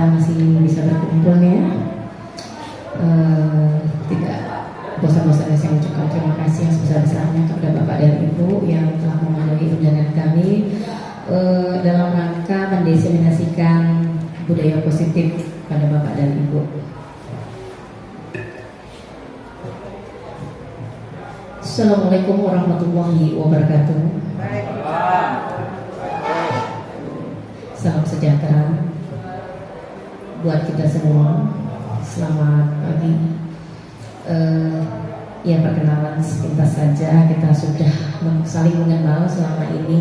kita masih bisa berkumpul ya. Tidak bosan-bosannya saya ucapkan terima kasih yang sebesar-besarnya kepada Bapak dan Ibu yang telah memenuhi undangan kami dalam rangka mendiseminasikan budaya positif pada Bapak dan Ibu. Assalamualaikum warahmatullahi wabarakatuh. Salam sejahtera buat kita semua. Selamat pagi. Ya, perkenalan sepintas saja, kita sudah saling mengenal selama ini.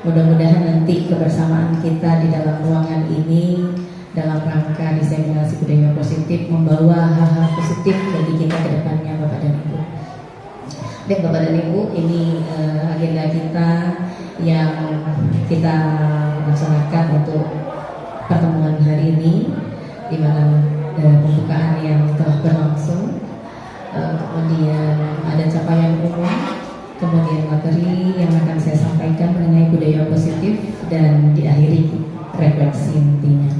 Mudah-mudahan nanti kebersamaan kita di dalam ruangan ini dalam rangka diseminasi budaya positif membawa hal-hal positif bagi kita ke depannya, Bapak dan Ibu. Baik Bapak dan Ibu, ini agenda kita yang kita laksanakan untuk pertemuan hari ini, di mana pembukaan yang telah berlangsung, kemudian ada capaian umum, kemudian materi yang akan saya sampaikan mengenai budaya positif, dan diakhiri refleksi intinya.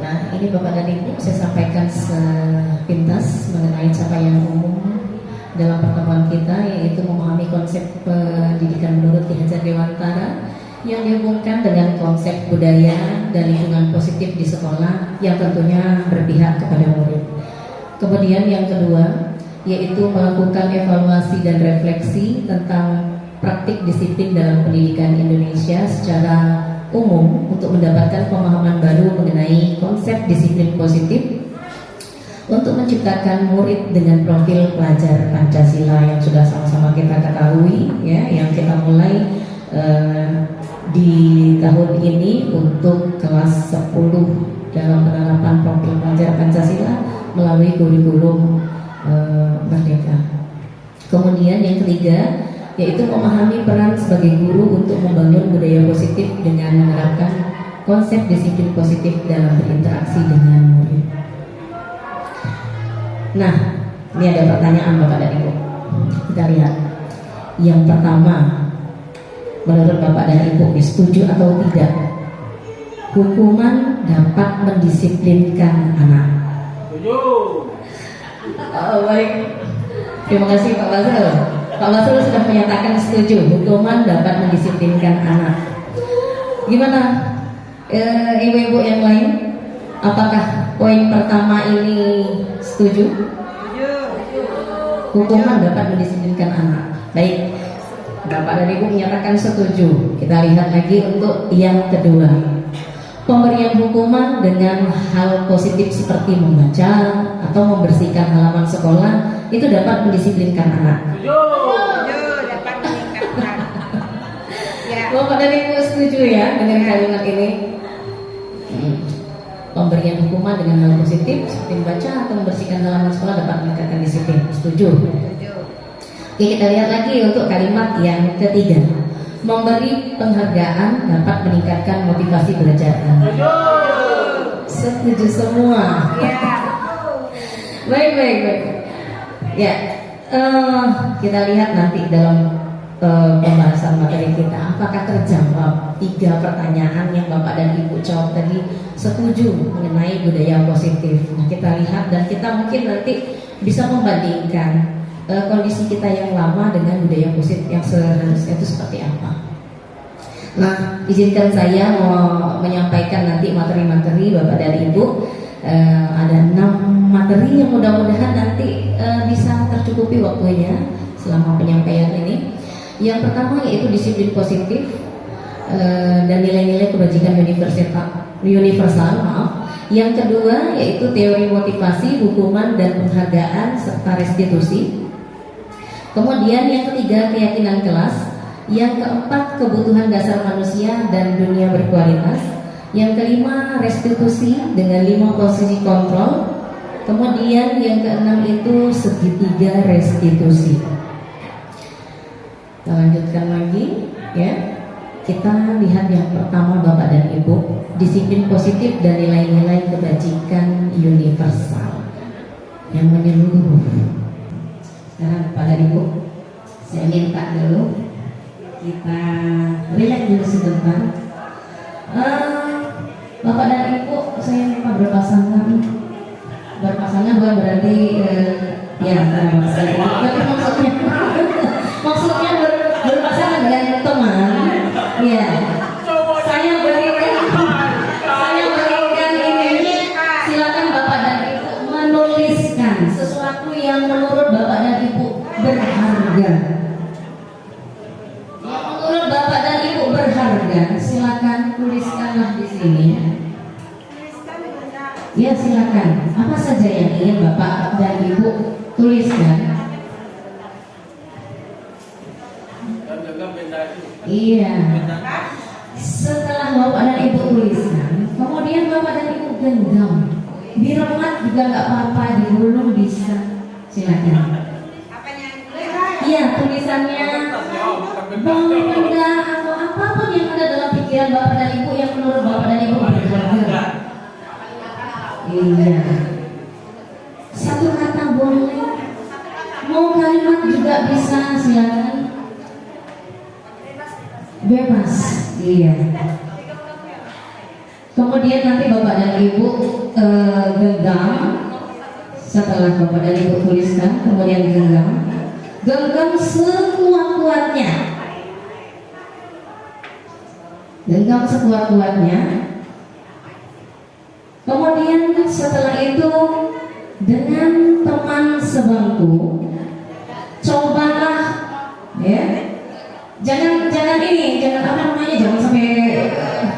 Nah, ini Bapak dan Ibu, saya sampaikan sepintas mengenai capaian umum dalam pertemuan kita, yaitu memahami konsep pendidikan menurut Ki Hajar Dewantara yang dihubungkan dengan konsep budaya dan lingkungan positif di sekolah yang tentunya berpihak kepada murid. Kemudian yang kedua, yaitu melakukan evaluasi dan refleksi tentang praktik disiplin dalam pendidikan Indonesia secara umum untuk mendapatkan pemahaman baru mengenai konsep disiplin positif untuk menciptakan murid dengan profil pelajar Pancasila yang sudah sama-sama kita ketahui ya, yang kita mulai di tahun ini untuk kelas 10 dalam penerapan profil pelajar Pancasila melalui kurikulum Merdeka. Kemudian yang ketiga, yaitu memahami peran sebagai guru untuk membangun budaya positif dengan menerapkan konsep disiplin positif dalam berinteraksi dengan murid. Nah, ini ada pertanyaan Bapak dan Ibu. Kita lihat. Yang pertama, menurut Bapak dan Ibu, setuju atau tidak hukuman dapat mendisiplinkan anak? Setuju. Baik. Terima kasih Pak Basel. Pak Basel sudah menyatakan setuju hukuman dapat mendisiplinkan anak. Gimana ibu-ibu yang lain? Apakah poin pertama ini setuju? Hukuman dapat mendisiplinkan anak. Baik, Bapak dan Ibu menyatakan setuju. Kita lihat lagi untuk yang kedua. Pemberian hukuman dengan hal positif seperti membaca atau membersihkan halaman sekolah itu dapat mendisiplinkan anak. Dapat meningkatkan. Ya. Bapak dan Ibu setuju ya dengan kalimat ini? Pemberian hukuman dengan hal positif seperti membaca atau membersihkan halaman sekolah dapat meningkatkan disiplin. Setuju? Oke, kita lihat lagi untuk kalimat yang ketiga. Memberi penghargaan dapat meningkatkan motivasi belajar. Setuju semua. Baik. Ya, kita lihat nanti dalam pembahasan materi kita, apakah terjawab 3 pertanyaan yang Bapak dan Ibu jawab tadi setuju mengenai budaya positif. Nah, kita lihat dan kita mungkin nanti bisa membandingkan kondisi kita yang lama dengan budaya positif yang seharusnya itu seperti apa. Nah, izinkan saya mau menyampaikan nanti materi-materi Bapak dan Ibu. Ada 6 materi yang mudah-mudahan nanti bisa tercukupi waktunya selama penyampaian ini. Yang pertama yaitu disiplin positif dan nilai-nilai kebajikan universal. Yang kedua yaitu teori motivasi, hukuman dan penghargaan serta restitusi. Kemudian yang ketiga keyakinan kelas. Yang keempat kebutuhan dasar manusia dan dunia berkualitas. Yang kelima restitusi dengan 5 posisi kontrol. Kemudian yang keenam itu segitiga restitusi. Kita lanjutkan lagi ya. Kita lihat yang pertama Bapak dan Ibu, disiplin positif dan nilai-nilai kebajikan universal yang menyeluruh. Sekarang Bapak dan Ibu, saya minta dulu Kita relax dulu sebentar. Bapak dan Ibu, saya minta berpasangan. Berpasangan bukan berarti ya, tapi maksudnya maksudnya berpasangan dengan teman. Ya, saya berikan ini. Silakan Bapak dan Ibu menuliskan sesuatu yang menurut Bapak dan Ibu berharga. Menurut Bapak dan Ibu berharga, silakan tuliskanlah di sini. Ya, silakan. Apa saja yang ingin Bapak dan Ibu tuliskan? Iya. Setelah Bapak dan Ibu tuliskan, kemudian Bapak dan Ibu genggam. Diremat juga nggak apa-apa, digulung bisa. Silakan. Iya, tulisannya benda atau apapun yang ada dalam pikiran Bapak dan Ibu yang menurut Bapak dan Ibu berharga. Iya. Satu kata boleh. Mau kalimat juga bisa, silakan. Bebas. Iya. Kemudian nanti Bapak dan Ibu genggam. Setelah Bapak dan Ibu tuliskan, kemudian genggam. Genggam sekuat-kuatnya. Genggam sekuat-kuatnya. Kemudian setelah itu dengan teman sebangku cobalah, ya, jangan apa namanya, jangan sampai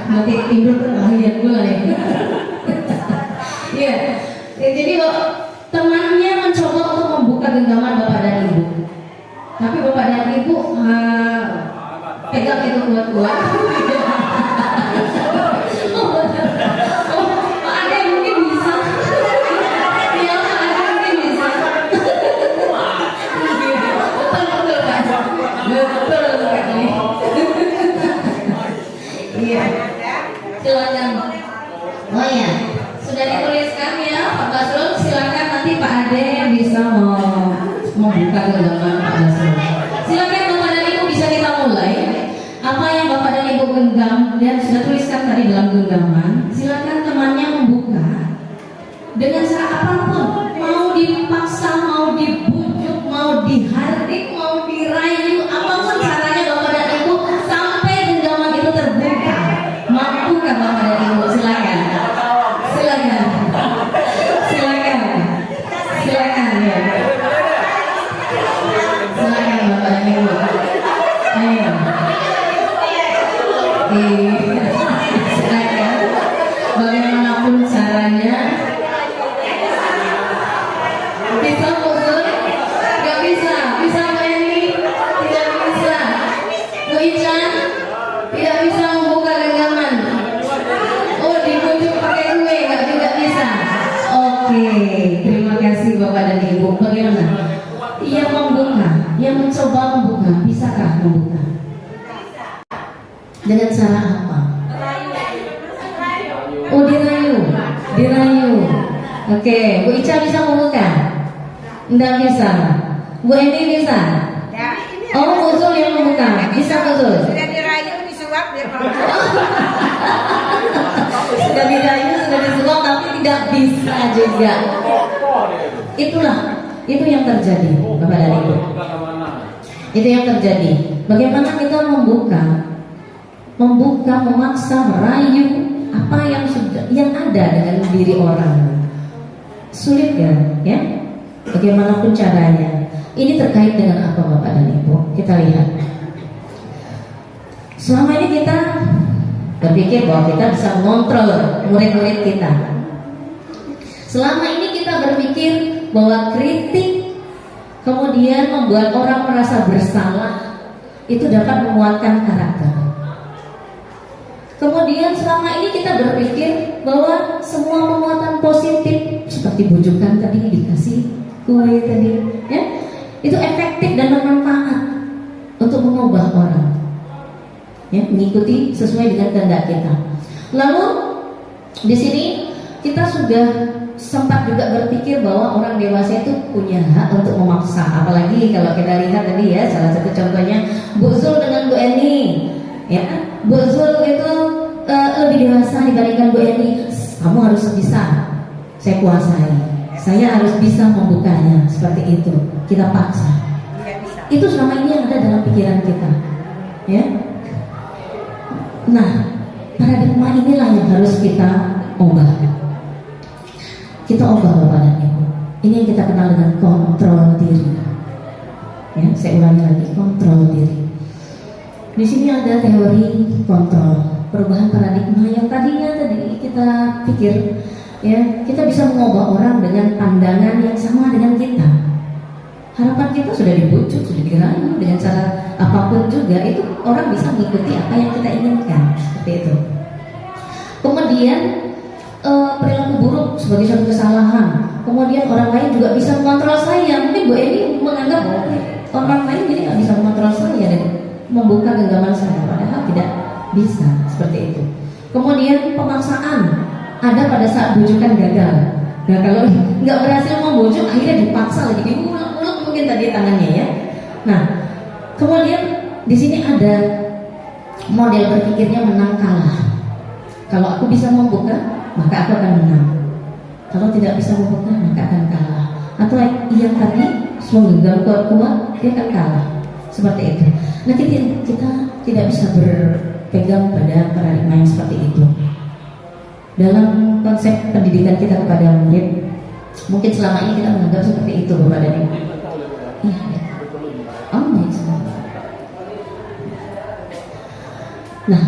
nanti timbul keahlian gue nih. Ya, jadi temannya mencoba untuk membuka genggaman Bapak dan Ibu, tapi Bapak dan Ibu pegang itu kuat-kuat. Silakan. Oh ya, sudah dituliskan ya Pak Basrul. Silakan nanti Pak Ade yang bisa membuka genggaman Pak Basrul. Silakan Bapak dan Ibu, bisa kita mulai. Apa yang Bapak dan Ibu genggam dan sudah tuliskan tadi dalam genggaman, silakan temannya membuka dengan cara apapun. Mau dipaksa, mau dibujuk, mau dihardik, mau dirayu, apapun caranya Bapak dan Ibu sampai genggaman itu terbuka. Mampukah Bapak dan Ibu? Silakan. Silakan. Silakan. Silakan ya. Silakan Bapak dan Ibu. Ayo. Silakan. Bagaimanapun caranya. Bisa usul? Gak bisa. Bisa Mbak Eni? Tidak bisa. Bu Ican? Tidak bisa membuka genggaman. Oh, dibujuk pakai kue, nggak bisa. Oke, terima kasih Bapak dan Ibu. Bagaimana? Yang membuka, yang mencoba membuka, bisakah membuka? Dengan cara apa? Oh, dirayu, dirayu. Oke, Bu Ica bisa membuka? Enggak bisa. Bu Eni bisa? Oh, Bu Zul yang membuka. Bisa Bu Zul? Sudah dirayu, disuap, dia mau. Sudah dirayu, sudah disuap, tapi tidak bisa juga. Itu yang terjadi Bapak dan Ibu. Itu yang terjadi. Bagaimana kita membuka, memaksa, merayu apa yang ada dengan diri orang. Sulit kan? Ya? Bagaimanapun caranya. Ini terkait dengan apa Bapak dan Ibu? Kita lihat. Selama ini kita berpikir bahwa kita bisa mengontrol murid-murid kita. Selama ini kita berpikir bahwa kritik kemudian membuat orang merasa bersalah itu dapat menguatkan karakter. Kemudian selama ini kita berpikir bahwa semua penguatan positif seperti bujukan tadi, dikasih kue tadi, ya, itu efektif dan bermanfaat untuk mengubah orang, ya, mengikuti sesuai dengan kehendak kita. Lalu di sini kita sudah sempat juga berpikir bahwa orang dewasa itu punya hak untuk memaksa, apalagi kalau kita lihat tadi ya, salah satu contohnya Bu Zul dengan Bu Eni lebih dewasa dibandingkan Bu Eni. Kamu harus bisa, saya kuasai, saya harus bisa membukanya. Seperti itu kita paksa. Tidak bisa. Itu selama ini yang ada dalam pikiran kita, ya. Nah, paradigma inilah yang harus kita ubah. Kita ubah Bapak dan Ibu. Ini yang kita kenal dengan kontrol diri. Ya, saya ulangi lagi, kontrol diri. Di sini ada teori kontrol, perubahan paradigma yang tadinya tadi kita pikir, ya, kita bisa mengubah orang dengan pandangan yang sama dengan kita. Harapan kita sudah dibujuk, sudah dirayu dengan cara apapun juga, itu orang bisa mengikuti apa yang kita inginkan, seperti itu. Kemudian perilaku buruk sebagai suatu kesalahan. Kemudian orang lain juga bisa mengontrol saya. Mungkin Bu Eni menganggap orang lain jadi nggak bisa mengontrol saya dan membuka genggaman saya, padahal tidak bisa seperti itu. Kemudian pemaksaan ada pada saat bujukan gagal. Nah, kalau nggak berhasil membujuk, akhirnya dipaksa lagi, diulek-ulek mungkin tadi tangannya, ya. Nah, kemudian di sini ada model berpikirnya menang kalah. Kalau aku bisa membuka, maka aku akan menang. Kalau tidak bisa membuka, maka akan kalah. Atau yang tadi menggenggam kuat-kuat, dia akan kalah. Seperti itu. Nah, kita tidak bisa berpegang pada paradigma yang seperti itu. Dalam konsep pendidikan kita kepada murid, mungkin selama ini kita menganggap seperti itu, Bapak dan Ibu. Iya, ya. Oh, nice. Nah,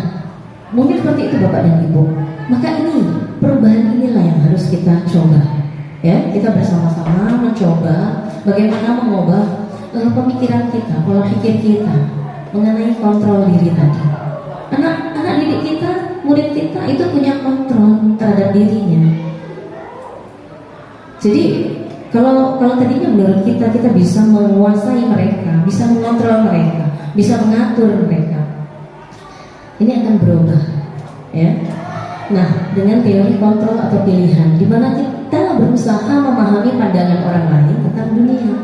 mungkin seperti itu Bapak dan Ibu. Maka ini perubahan inilah yang harus kita coba. Ya, kita bersama-sama mencoba bagaimana mengubah pemikiran kita, pola pikir kita mengenai kontrol diri tadi. Anak didik kita, murid kita itu punya kontrol terhadap dirinya. Jadi kalau tadinya menurut kita bisa menguasai mereka, bisa mengontrol mereka, bisa mengatur mereka, ini akan berubah, ya. Nah, dengan teori kontrol atau pilihan, di mana kita berusaha memahami pandangan orang lain tentang dunia.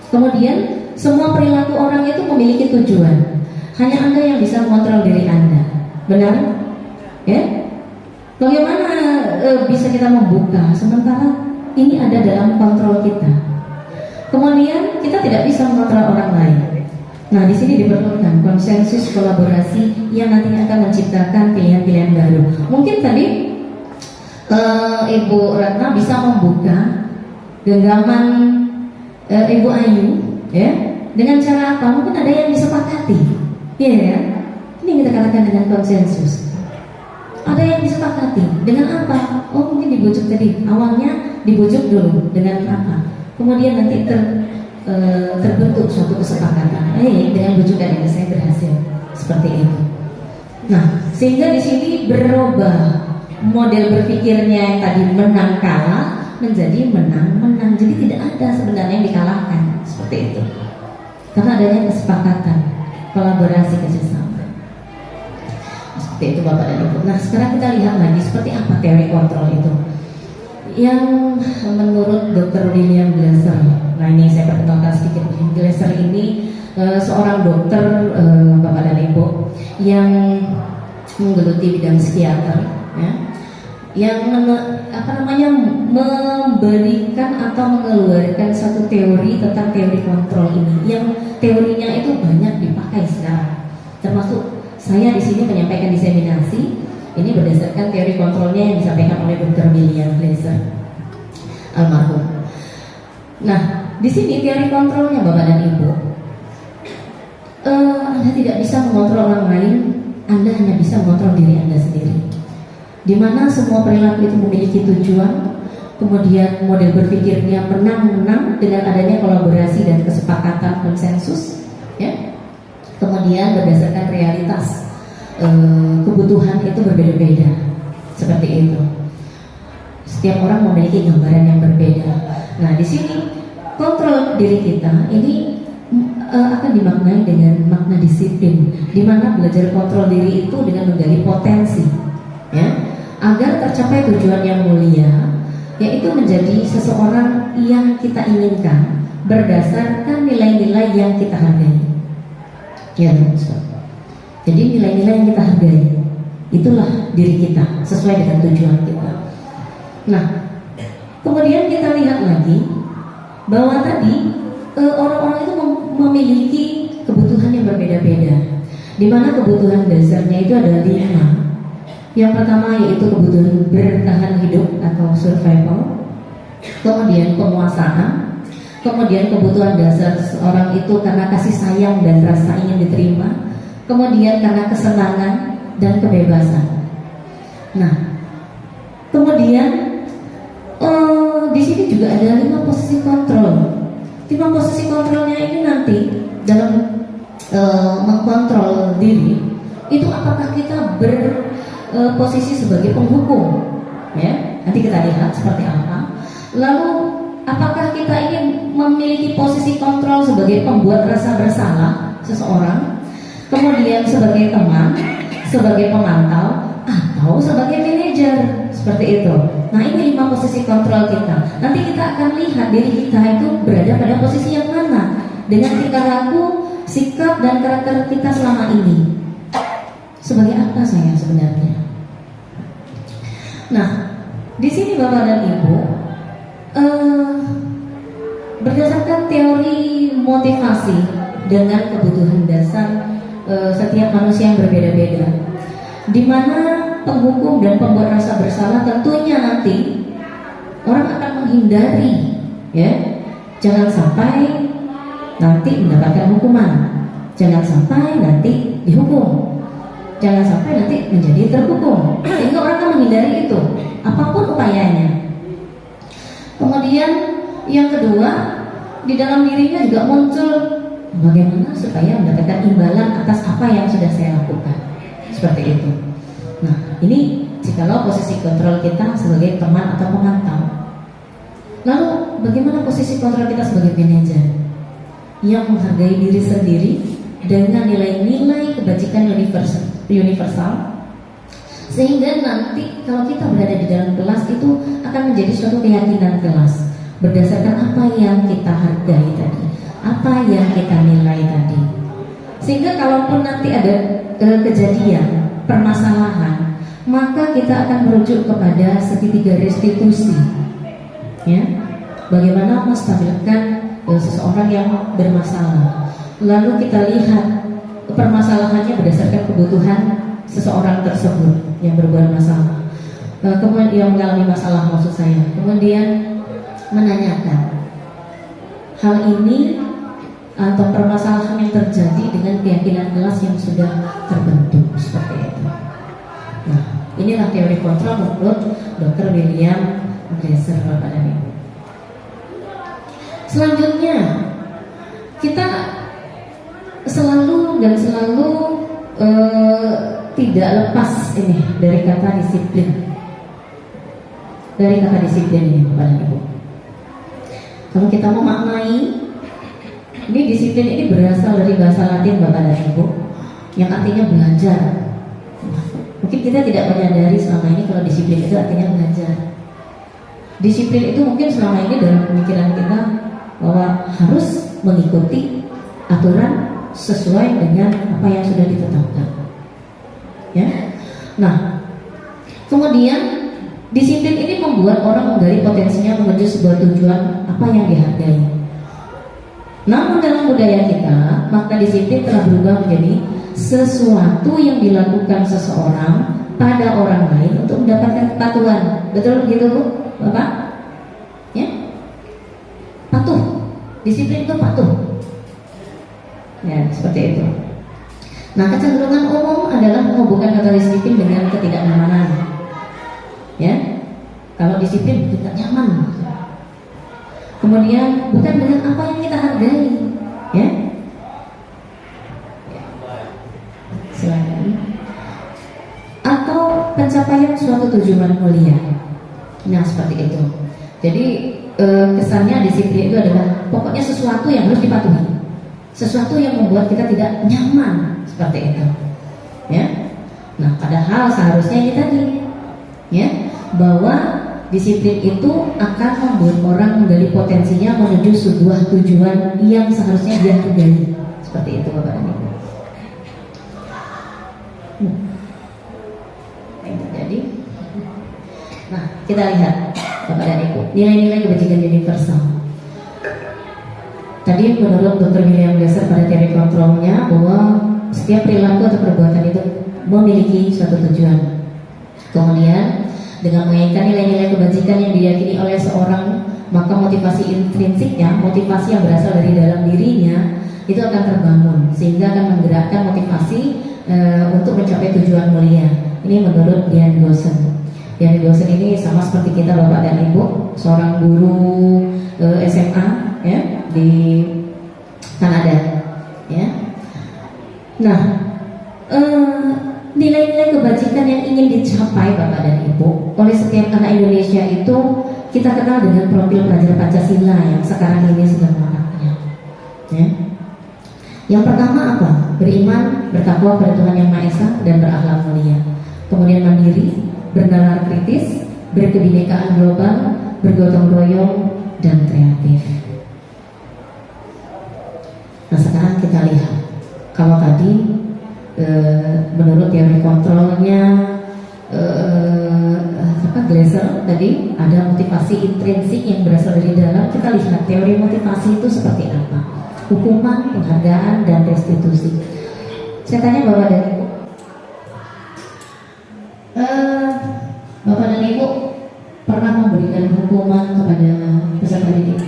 Kemudian semua perilaku orang itu memiliki tujuan. Hanya Anda yang bisa mengontrol diri Anda. Benar? Ya? Bagaimana bisa kita membuka sementara ini ada dalam kontrol kita? Kemudian kita tidak bisa mengontrol orang lain. Nah, di sini diperlukan konsensus kolaborasi yang nantinya akan menciptakan pilihan-pilihan baru. Mungkin tadi Ibu Ratna bisa membuka genggaman Ibu Ayu, ya, dengan cara apa? Mungkin ada yang disepakati, ya. Ini yang kita katakan dengan konsensus. Ada yang disepakati dengan apa? Oh, mungkin dibujuk tadi. Awalnya dibujuk dulu dengan apa? Kemudian nanti terbentuk suatu kesepakatan. Dengan bujukan ini saya berhasil, seperti itu. Nah, sehingga di sini berubah model berpikirnya yang tadi menang kalah menjadi menang-menang. Jadi tidak ada sebenarnya yang dikalahkan, seperti itu. Karena adanya kesepakatan, kolaborasi, kerjasama. Seperti itu Bapak dan Ibu. Nah, sekarang kita lihat lagi seperti apa teori kontrol itu. Yang menurut Dr. William Glasser, nah ini saya perkenalkan sedikit. Glasser ini seorang dokter, Bapak dan Ibu, yang menggeluti bidang psikiater, ya, yang memberikan atau mengeluarkan satu teori tentang teori kontrol ini, yang teorinya itu banyak dipakai sekarang. Termasuk saya di sini menyampaikan diseminasi. Ini berdasarkan teori kontrolnya yang disampaikan oleh Dr. William Glasser, almarhum. Nah, di sini teori kontrolnya Bapak dan Ibu, Anda tidak bisa mengontrol orang lain, Anda hanya bisa mengontrol diri Anda sendiri. Di mana semua perilaku itu memiliki tujuan, kemudian model berpikirnya menang-menang dengan adanya kolaborasi dan kesepakatan konsensus, ya. Kemudian berdasarkan realitas, kebutuhan itu berbeda-beda, seperti itu. Setiap orang memiliki gambaran yang berbeda. Nah, di sini kontrol diri kita ini akan dimaknai dengan makna disiplin, di mana belajar kontrol diri itu dengan menggali potensi, ya, agar tercapai tujuan yang mulia, yaitu menjadi seseorang yang kita inginkan berdasarkan nilai-nilai yang kita hargai. Ya, jadi nilai-nilai yang kita hargai, itulah diri kita sesuai dengan tujuan kita. Nah, kemudian kita lihat lagi bahwa tadi orang-orang itu memiliki kebutuhan yang berbeda-beda, di mana kebutuhan dasarnya itu ada 5. Yang pertama yaitu kebutuhan bertahan hidup atau survival, kemudian penguasaan, kemudian kebutuhan dasar seorang itu karena kasih sayang dan rasa ingin diterima, kemudian karena kesenangan dan kebebasan. Nah, kemudian di sini juga ada 5 posisi kontrol. 5 posisi kontrolnya ini nanti dalam mengkontrol diri itu apakah kita posisi sebagai penghukum, ya, nanti kita lihat seperti apa. Lalu apakah kita ingin memiliki posisi kontrol sebagai pembuat rasa bersalah seseorang, kemudian sebagai teman, sebagai pemantau, atau sebagai manajer, seperti itu. Nah, ini 5 posisi kontrol kita. Nanti kita akan lihat diri kita itu berada pada posisi yang mana dengan tingkah laku, sikap dan karakter kita selama ini. Sebagai apa saya sebenarnya? Nah, di sini Bapak dan Ibu, berdasarkan teori motivasi dengan kebutuhan dasar setiap manusia yang berbeda-beda, di mana penghukum dan pembuat rasa bersalah tentunya nanti orang akan menghindari, ya, jangan sampai nanti mendapatkan hukuman, jangan sampai nanti dihukum, jangan sampai nanti menjadi terhukum, sehingga orang akan menghindari itu apapun upayanya. Kemudian yang kedua, di dalam dirinya juga muncul bagaimana supaya mendapatkan imbalan atas apa yang sudah saya lakukan, seperti itu. Nah, ini jikalau posisi kontrol kita sebagai teman atau pemantau. Lalu bagaimana posisi kontrol kita sebagai manajer yang menghargai diri sendiri dengan nilai-nilai kebajikan universal, sehingga nanti kalau kita berada di dalam kelas itu akan menjadi suatu keyakinan kelas berdasarkan apa yang kita hargai tadi, apa yang kita nilai tadi, sehingga kalaupun nanti ada kejadian permasalahan, maka kita akan merujuk kepada segitiga restitusi, ya, bagaimana menstabilkan seseorang yang bermasalah. Lalu kita lihat permasalahannya berdasarkan kebutuhan seseorang tersebut yang berbuat masalah, kemudian yang mengalami masalah, maksud saya, kemudian menanyakan hal ini atau permasalahan yang terjadi dengan keyakinan kelas yang sudah terbentuk, seperti itu. Nah, inilah teori kontrol menurut Dr. William Glasser, Bapak dan Ibu. Selanjutnya, kita selalu tidak lepas ini dari kata disiplin. Dari kata disiplin ini, Bapak dan Ibu. Kalau kita mau maknai, ini disiplin ini berasal dari bahasa Latin, Bapak dan Ibu, yang artinya belajar. Mungkin kita tidak menyadari selama ini kalau disiplin itu artinya belajar. Disiplin itu mungkin selama ini dalam pemikiran kita bahwa harus mengikuti aturan sesuai dengan apa yang sudah ditetapkan, ya. Nah, kemudian disiplin ini membuat orang menggali potensinya menuju sebuah tujuan apa yang dihargai. Namun dalam budaya kita, makna disiplin telah berubah menjadi sesuatu yang dilakukan seseorang pada orang lain untuk mendapatkan kepatuhan. Betul begitu, Bu? Bapak? Ya? Patuh. Disiplin itu patuh. Ya, seperti itu. Nah, kecenderungan umum adalah menghubungkan kata disiplin dengan ketidaknyamanan. Ya? Kalau disiplin tidak nyaman. Kemudian bukan dengan apa yang kita hargai, ya. Silakan. Atau pencapaian suatu tujuan mulia. Nah, seperti itu. Jadi kesannya disiplin itu adalah pokoknya sesuatu yang harus dipatuhi, sesuatu yang membuat kita tidak nyaman, seperti itu, ya. Nah, padahal seharusnya ini tadi, ya, bahwa disiplin itu akan membuat orang menggali potensinya menuju sebuah tujuan yang seharusnya dia hargai, seperti itu, Bapak dan Ibu. Kita lihat Bapak dan Ibu, nilai-nilai kebajikan universal. Tadi menurut Dr. William Glasser pada teori kontrolnya bahwa setiap perilaku atau perbuatan itu memiliki suatu tujuan. Kemudian dengan mengaitkan nilai-nilai kebajikan yang diyakini oleh seorang, maka motivasi intrinsiknya, motivasi yang berasal dari dalam dirinya itu akan terbangun sehingga akan menggerakkan motivasi untuk mencapai tujuan mulia. Ini menurut Dian Gosen. Dian Gosen ini sama seperti kita Bapak dan Ibu, seorang guru SMA ya di Kanada ya. Nah, nilai-nilai kebajikan yang ingin dicapai Bapak dan Ibu oleh setiap anak Indonesia itu kita kenal dengan profil pelajar Pancasila yang sekarang ini sedang maraknya ya. Yang pertama apa? Beriman, bertakwa pada Tuhan Yang Maha Esa dan berakhlak mulia. Kemudian mandiri, bernalar kritis, berkebinekaan global, bergotong royong, dan kreatif. Nah sekarang kita lihat, kalau tadi menurut teori kontrolnya Glasser tadi ada motivasi intrinsik yang berasal dari dalam. Kita lihat teori motivasi itu seperti apa: hukuman, penghargaan, dan restitusi. Saya tanya Bapak dan Ibu, Bapak dan Ibu pernah memberikan hukuman kepada peserta didik?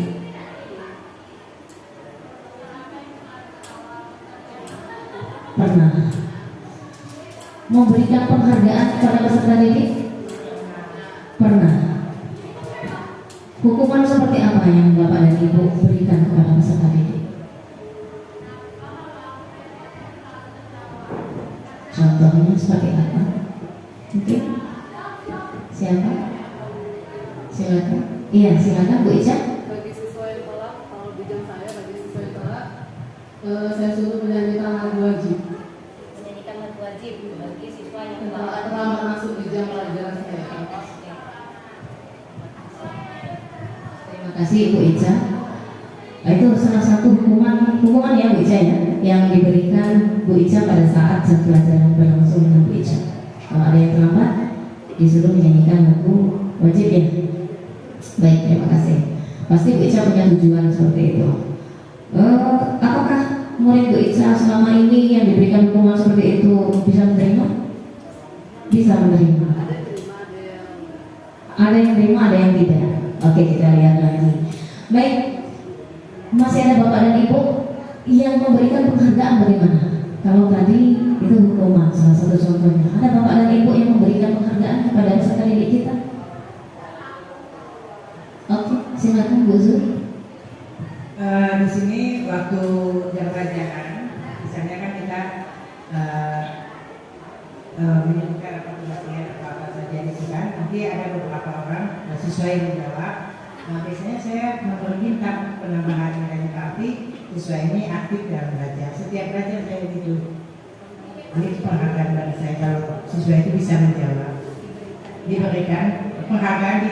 Pernah. Memberikan penghargaan kepada peserta didik? Pernah. Hukuman seperti apa yang Bapak dan Ibu berikan kepada peserta didik? Contohnya seperti apa? Mungkin siapa? Silakan. Iya, silakan Bu Ica. Bagi siswa yang tolak, kalau bidang saya bagi siswa yang tolak, saya suruh menyanyikan lagu wajib. Menyanyikan lagu wajib bagi siswa yang Terlambat masuk di jam pelajaran saya. Terima kasih Bu Ica. Nah, itu salah satu hukuman ya Bu Ica ya, yang diberikan Bu Ica pada saat jam pelajaran berlangsung dengan Bu Ica. Kalau ada yang terlambat, disuruh menyanyikan lagu wajib ya. Baik, terima kasih. Pasti Bu Ica punya tujuan seperti itu. Apakah murid Bu Ica selama ini yang diberikan hukuman seperti itu bisa menerima? Bisa menerima. Ada yang terima, ada yang tidak. Oke, kita lihat lagi. Baik, masih ada Bapak dan Ibu yang memberikan penghargaan bagaimana? Kalau tadi itu hukuman, salah satu contohnya. Ada Bapak dan Ibu yang memberikan penghargaan kepada peserta didik kita? Oke, silakan Bu Zul. Di sini waktu jam pelajaran, misalnya kan kita menyebutkan apa tugasnya apa saja itu kan. Nanti ada beberapa orang siswa yang menjawab. Nah, biasanya saya meminta penambahan nilainya, tapi siswa ini aktif dalam belajar. Setiap belajar saya begitu. Ini penghargaan bagi saya kalau siswa itu bisa menjawab. Diberikan penghargaan di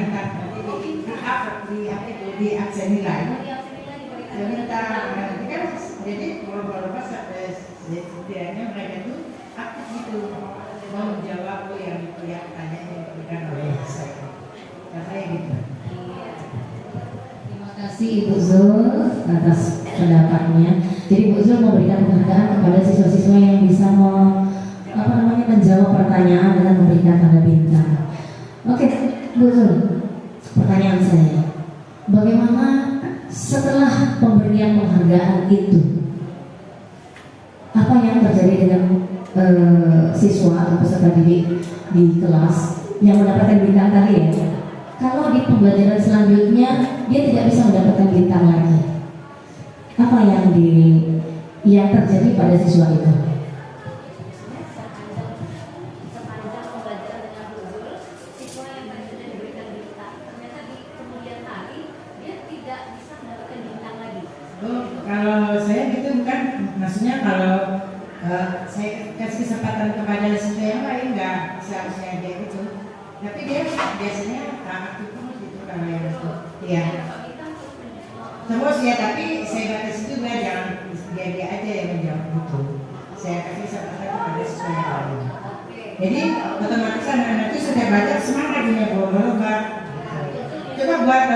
di aksen nilai. Saya minta nanti kan jadi kalau pas setidaknya mereka itu aktif gitu mau menjawab yang tanya yang diberikan oleh saya. Saya gitu. Terima kasih Ibu Zul atas pendapatnya. Jadi Bu Zul memberikan penghargaan kepada siswa-siswa yang bisa menjawab pertanyaan dengan memberikan tanda bintang. Oke, Bu Zul, pertanyaan saya, bagaimana setelah pemberian penghargaan itu, apa yang terjadi dengan siswa atau peserta didik di kelas yang mendapatkan bintang tadi ya? Kalau di pembelajaran selanjutnya dia tidak bisa mendapatkan bintang lagi, apa yang terjadi pada siswa itu? sepanjang pembelajaran dengan buzur, siswa yang tadinya diberikan bintang ternyata di kemudian hari dia tidak bisa mendapatkan bintang lagi. Oh, kalau saya gitu bukan, maksudnya kalau saya kasih kesempatan kepada siswa yang lain nggak seharusnya dia gitu. Tapi dia biasanya aktif terus gitu kalau yang itu. Iya. Terus ya, tapi saya batasi juga jangan dia aja yang menjawab gitu. Saya kasih kesempatan kepada siswa yang lain. Jadi otomatis anak-anak itu sudah belajar semangat dia berlomba coba buat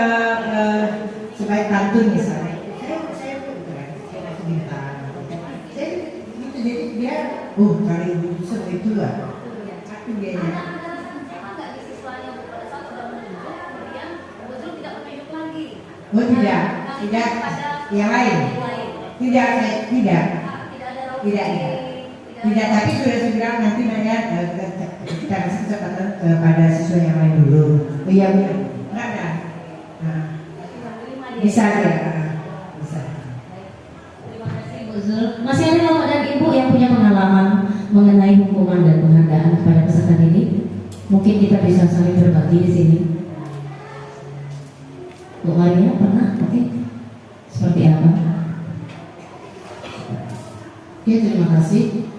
supaya pantun misalnya. Saya kasih bintang. Saya gitu jadi dia, kali itu itu lah. Aku dia. Emang nggak di siswanya Bu, pada saat sudah menunjuk, kemudian Bu Zul tidak menunjuk lagi. Oh tidak, tidak. Yang lain. Tidak, saya tidak. Tidak, tidak. Tidak, tapi sudah saya bilang nanti banyak kita kasih kesempatan kepada siswa yang lain dulu. Oh iya benar, enggak ada. Nah, bisa ya, bisa. Terima kasih Bu Zul. Masih ada Bapak dan Ibu yang punya pengalaman mengenai hukuman dan penghargaan kepada peserta didik? Mungkin kita bisa saling berbagi di sini. Bu Maria pernah? Oke. Seperti apa? Ya, terima kasih.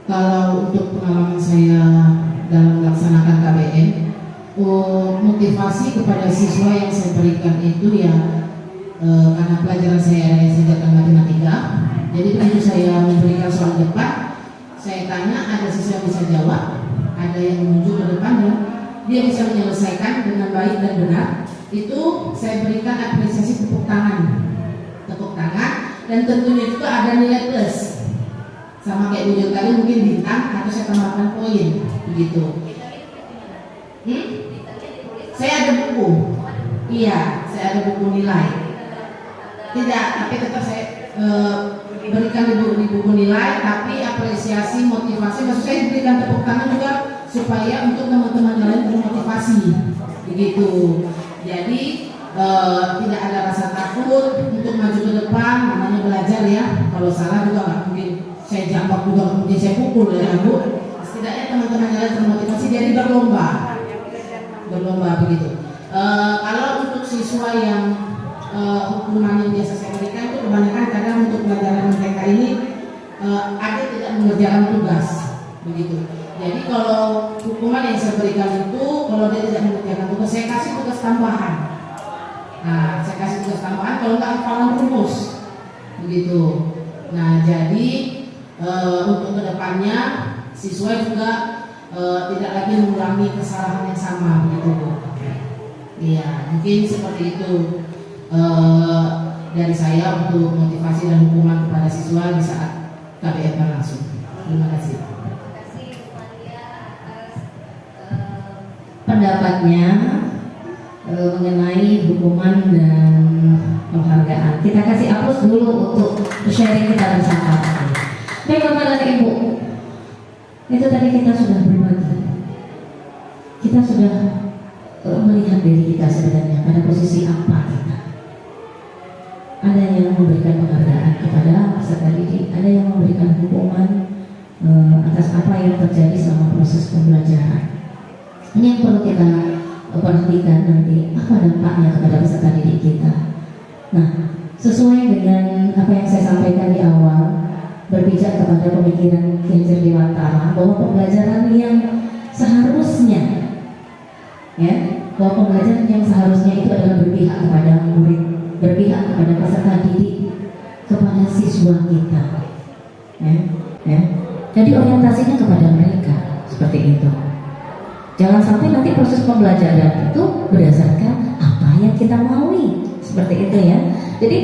Kalau untuk pengalaman saya dalam melaksanakan KBM, motivasi kepada siswa yang saya berikan itu ya karena pelajaran saya ada yang sejak matematika. Jadi begitu saya memberikan soal depan, saya tanya, ada siswa yang bisa jawab, ada yang menuju ke depan dan dia bisa menyelesaikan dengan baik dan benar. Itu saya berikan apresiasi tepuk tangan, dan tentunya juga ada nilai plus. Sama kayak video tadi mungkin bintang atau saya tambahkan poin begitu. Saya ada buku. Iya, saya ada buku nilai. Tidak, tapi tetap saya berikan di buku nilai, tapi apresiasi, motivasi, maksud saya berikan tepuk tangan juga supaya untuk teman-teman lain termotivasi begitu. Jadi tidak ada rasa takut untuk maju ke depan, namanya belajar ya. Kalau salah juga nggak mungkin saya jambak juga, kemudian saya pukul ya Bu. Setidaknya teman-teman kalian termotivasi, jadi berlomba begitu. Kalau untuk siswa yang hukuman yang biasa saya berikan itu kebanyakan kadang untuk pelajaran mereka ini ada tidak mengerjakan tugas begitu. Jadi kalau hukuman yang saya berikan itu kalau dia tidak mengerjakan tugas, saya kasih tugas tambahan. Nah, saya kasih tugas tambahan kalau nggak hafalan rumus begitu. Nah, jadi untuk kedepannya siswa juga tidak lagi mengulangi kesalahan yang sama begitu. Iya, mungkin seperti itu dari saya untuk motivasi dan hukuman kepada siswa di saat KBM berlangsung. Terima kasih. Terima kasih Bu Maria atas Pendapatnya mengenai hukuman dan penghargaan. Kita kasih aplaus dulu untuk sharing kita bersama. Baik Bapak dan Ibu, itu tadi kita sudah berbagi. Kita sudah melihat diri kita sebenarnya pada posisi apa kita. Ada yang memberikan penghargaan kepada peserta didik, ada yang memberikan hukuman atas apa yang terjadi selama proses pembelajaran. Ini yang perlu kita perhatikan nanti, apa dampaknya kepada peserta didik kita. Nah, sesuai dengan apa yang saya sampaikan di awal, berpijak kepada pemikiran Kiai Dewantara bahwa pembelajaran yang seharusnya, ya, bahwa pembelajaran yang seharusnya itu adalah berpihak kepada murid, berpihak kepada peserta didik, kepada siswa kita, ya. Jadi orientasinya kepada mereka seperti itu. Jangan sampai nanti proses pembelajaran itu berdasarkan apa yang kita maui, seperti itu ya. Jadi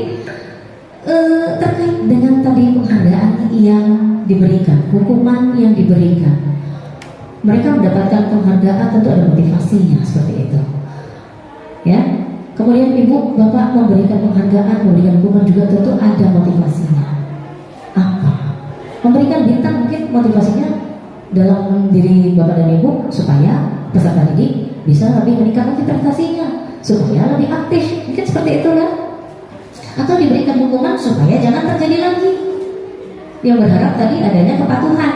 terkait dengan tadi penghargaan yang diberikan, hukuman yang diberikan, mereka mendapatkan penghargaan tentu ada motivasinya seperti itu, ya. Kemudian ibu, bapak memberikan penghargaan, memberikan hukuman juga tentu ada motivasinya. Apa? Memberikan bintang mungkin motivasinya dalam diri bapak dan ibu supaya peserta didik bisa lebih meningkatkan prestasinya, supaya lebih aktif, mungkin seperti itu kan? Atau diberikan hukuman supaya jangan terjadi lagi. Yang berharap tadi adanya kepatuhan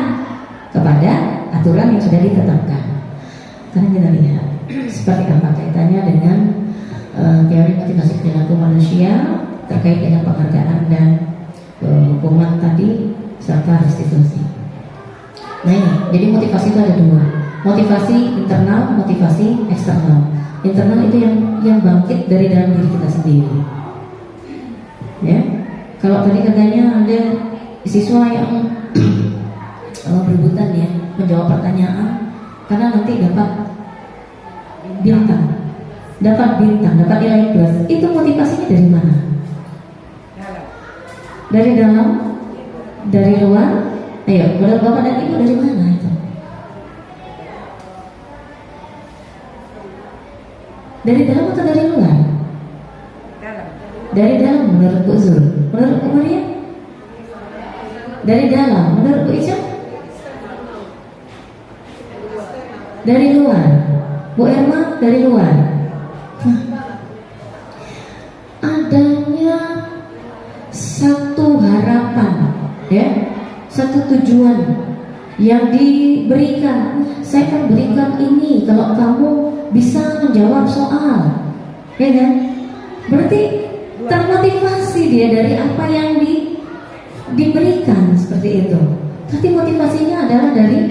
kepada aturan yang sudah ditetapkan. Karena kita lihat seperti apa kaitannya dengan teori motivasi perilaku manusia terkait dengan penghargaan dan hukuman tadi serta restitusi. Nah ini, jadi motivasi itu ada dua, motivasi internal, motivasi eksternal. Internal itu yang bangkit dari dalam diri kita sendiri. Ya, kalau tadi katanya ada siswa yang berebutan ya menjawab pertanyaan karena nanti dapat bintang. dapat bintang, dapat nilai plus, itu motivasinya dari mana? Dari dalam, dari luar? Ayo, menurut Bapak dan Ibu dari mana itu? Dari dalam atau dari luar? Dari dalam menurut Bu Zul. Menurut Bu Maria? Dari dalam. Menurut Bu Ica? Dari luar. Bu Erma dari luar. Nah, adanya satu harapan, ya, satu tujuan yang diberikan. Saya akan berikan ini kalau kamu bisa menjawab soal, ya kan? Berarti termotivasi dia dari apa yang diberikan seperti itu. Tapi motivasinya adalah dari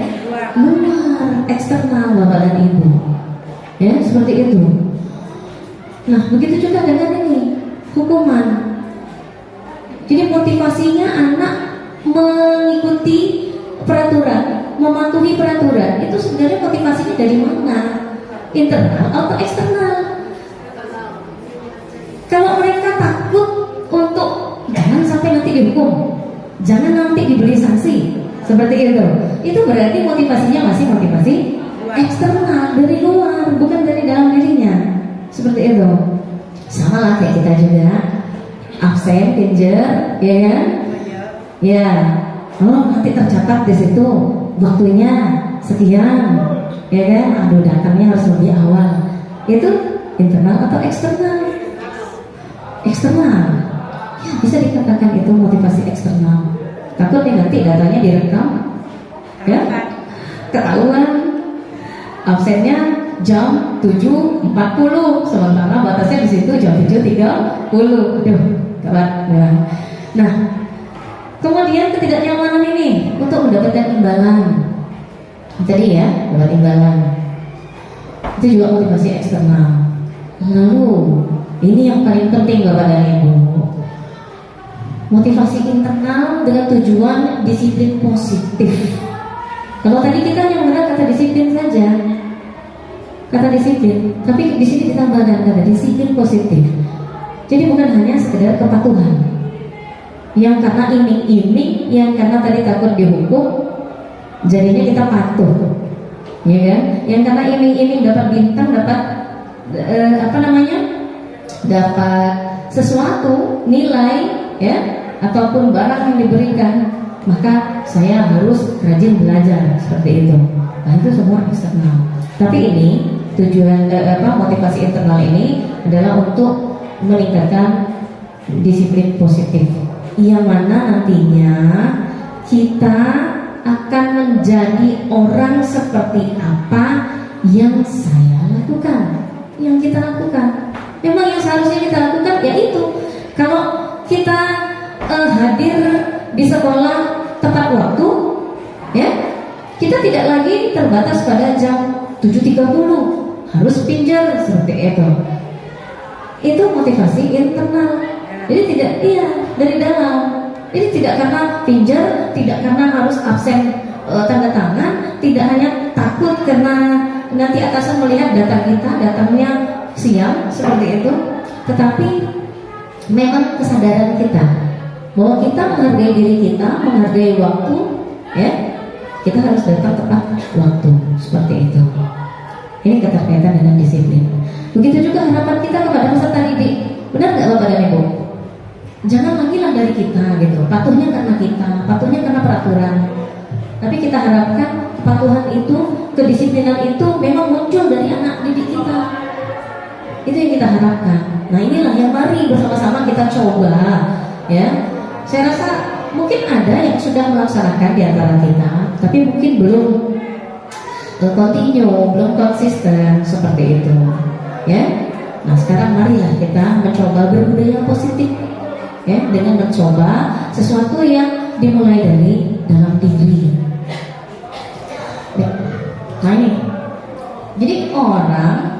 luar, eksternal Bapak dan Ibu. Ya, seperti itu. Nah, begitu juga dengan ini, hukuman. Jadi motivasinya anak mengikuti peraturan, mematuhi peraturan. Itu sebenarnya motivasinya dari mana? Internal atau eksternal? Kalau mereka takut untuk jangan sampai nanti dihukum, jangan nanti diberi sanksi, seperti itu berarti motivasinya masih motivasi eksternal, dari luar, bukan dari dalam dirinya. Seperti itu. Sama lah kayak kita juga, absen, pinjer, ya kan? Ya, oh nanti tercatat di situ waktunya sekian, ya kan? Aduh, datangnya harus lebih awal. Itu internal atau eksternal? Eksternal. Ya, bisa dikatakan itu motivasi eksternal. Takutnya nanti datanya direkam, ya, ketahuan absennya jam 7.40, sementara batasnya di situ jam 7.30. Aduh, kabar. Nah, kemudian ketidaknyamanan ini untuk mendapatkan imbalan. Tadi ya, dapat imbalan. Itu juga motivasi eksternal. Lalu, ini yang paling penting Bapak dan Ibu. Motivasi internal dengan tujuan disiplin positif. Kalau tadi kita hanya menggunakan kata disiplin saja, kata disiplin, tapi di sini ditambahkan kata disiplin positif. Jadi bukan hanya sekedar kepatuhan, yang karena iming-iming, yang karena tadi takut dihukum, jadinya kita patuh, ya kan? Yang karena iming-iming dapat bintang, dapat dapat sesuatu, nilai, ya, ataupun barang yang diberikan, maka saya harus rajin belajar, seperti itu. Nah, itu semua eksternal. Tapi ini tujuan motivasi internal ini adalah untuk meningkatkan disiplin positif, yang mana nantinya kita akan menjadi orang seperti apa yang saya lakukan, yang kita lakukan. Memang yang seharusnya kita lakukan yaitu kalau kita hadir di sekolah tepat waktu, ya, kita tidak lagi terbatas pada jam 7.30 harus pinjar, seperti itu. Itu motivasi internal. Jadi tidak, iya, dari dalam. Jadi tidak karena pinjar, tidak karena harus absen tanda tangan, tidak hanya takut karena nanti atasan melihat data kita, datangnya siang, seperti itu. Tetapi memang kesadaran kita bahwa kita menghargai diri kita, menghargai waktu, ya, kita harus datang tepat waktu, seperti itu. Ini keterkaitan dengan disiplin. Begitu juga harapan kita kepada peserta didik. Benar nggak Bapak dan Ibu? Jangan lagi lah dari kita gitu. Patuhnya karena kita, patuhnya karena peraturan. Tapi kita harapkan kepatuhan itu, kedisiplinan itu memang muncul dari anak didik kita. Itu yang kita harapkan. Nah, inilah yang mari bersama-sama kita coba, ya. Saya rasa mungkin ada yang sudah melaksanakan di antara kita, tapi mungkin belum continue, belum konsisten, seperti itu, ya. Nah, sekarang marilah kita mencoba berbudaya positif, ya, dengan mencoba sesuatu yang dimulai dari dalam diri. Nah, ini. Jadi orang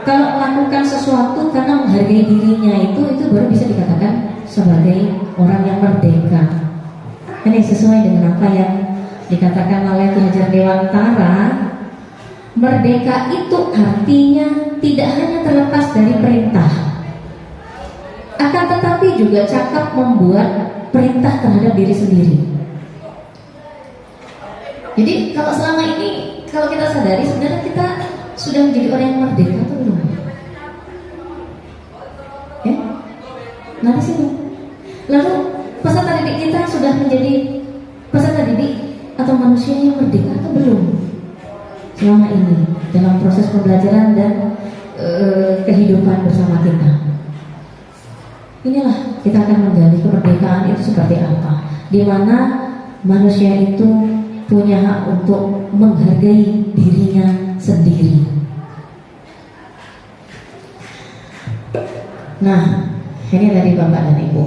kalau melakukan sesuatu karena menghargai dirinya itu baru bisa dikatakan sebagai orang yang merdeka. Ini sesuai dengan apa yang dikatakan oleh Ki Hajar Dewantara Merdeka itu artinya tidak hanya terlepas dari perintah, akan tetapi juga cakap membuat perintah terhadap diri sendiri. Jadi kalau selama ini, kalau kita sadari sebenarnya kita sudah menjadi orang yang merdeka atau belum? Ya? Nah di sini. Lalu peserta didik kita sudah menjadi peserta didik atau manusia yang merdeka atau belum? Selama ini dalam proses pembelajaran dan kehidupan bersama kita. Inilah kita akan menggali kemerdekaan itu seperti apa, di mana manusia itu punya hak untuk menghargai dirinya sendiri. Nah, ini dari Bapak dan Ibu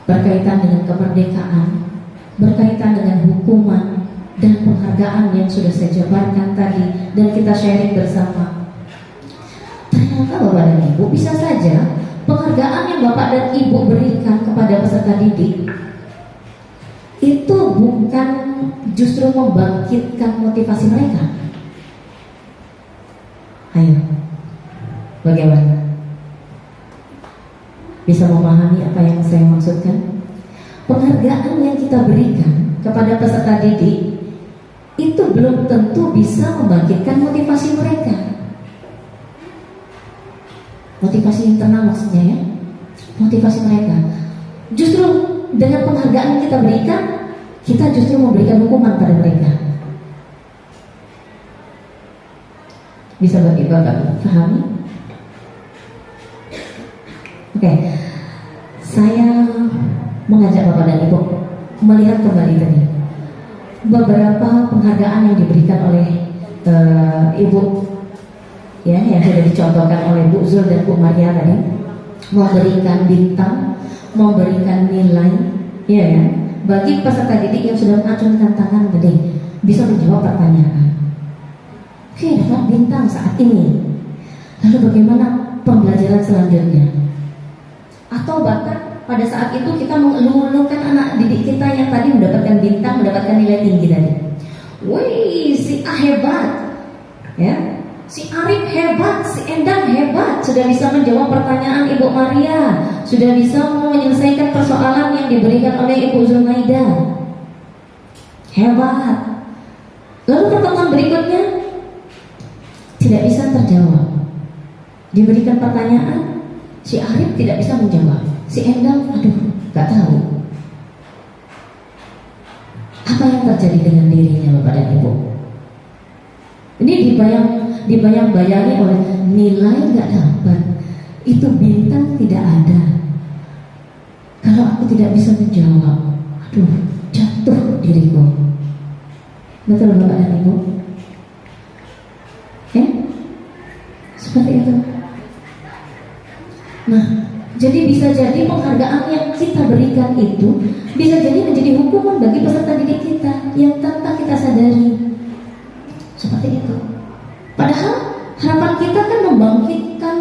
berkaitan dengan kemerdekaan, berkaitan dengan hukuman dan penghargaan yang sudah saya jabarkan tadi dan kita sharing bersama. Ternyata Bapak dan Ibu, bisa saja penghargaan yang Bapak dan Ibu berikan kepada peserta didik itu bukan justru membangkitkan motivasi mereka. Ayo, bagaimana? Bisa memahami apa yang saya maksudkan? Penghargaan yang kita berikan kepada peserta didik itu belum tentu bisa membangkitkan motivasi mereka. Motivasi internal maksudnya ya. Motivasi mereka. Justru dengan penghargaan yang kita berikan, kita justru memberikan hukuman pada mereka. Bisa bagi Bapak pahami? Oke. Saya mengajak Bapak dan Ibu melihat kembali tadi beberapa penghargaan yang diberikan oleh Ibu ya, yang sudah dicontohkan oleh Bu Zul dan Bu Maria tadi, memberikan bintang, memberikan nilai, ya, ya bagi peserta didik yang sudah mengacungkan tangan tadi, bisa menjawab pertanyaan. Oke, dapat bintang saat ini. Lalu bagaimana pembelajaran selanjutnya? Atau bahkan pada saat itu kita mengeluh-elukan anak didik kita yang tadi mendapatkan bintang, mendapatkan nilai tinggi tadi. Wih, si A hebat, ya, si Arif hebat, si Endang hebat, sudah bisa menjawab pertanyaan Ibu Maria, sudah bisa menyelesaikan persoalan yang diberikan oleh Ibu Zulmaida. Hebat. Lalu pertemuan berikutnya tidak bisa terjawab. Diberikan pertanyaan, si Arif tidak bisa menjawab. Si Endang, aduh, gak tahu. Apa yang terjadi dengan dirinya Bapak dan Ibu? Ini dibayang-bayangi oleh nilai gak dapat, itu bintang tidak ada. Kalau aku tidak bisa menjawab, aduh, jatuh diriku. Betul Bapak dan Ibu? Seperti itu. Nah, jadi bisa jadi penghargaan yang kita berikan itu bisa jadi menjadi hukuman bagi peserta didik kita yang tanpa kita sadari. Seperti itu. Padahal harapan kita kan membangkitkan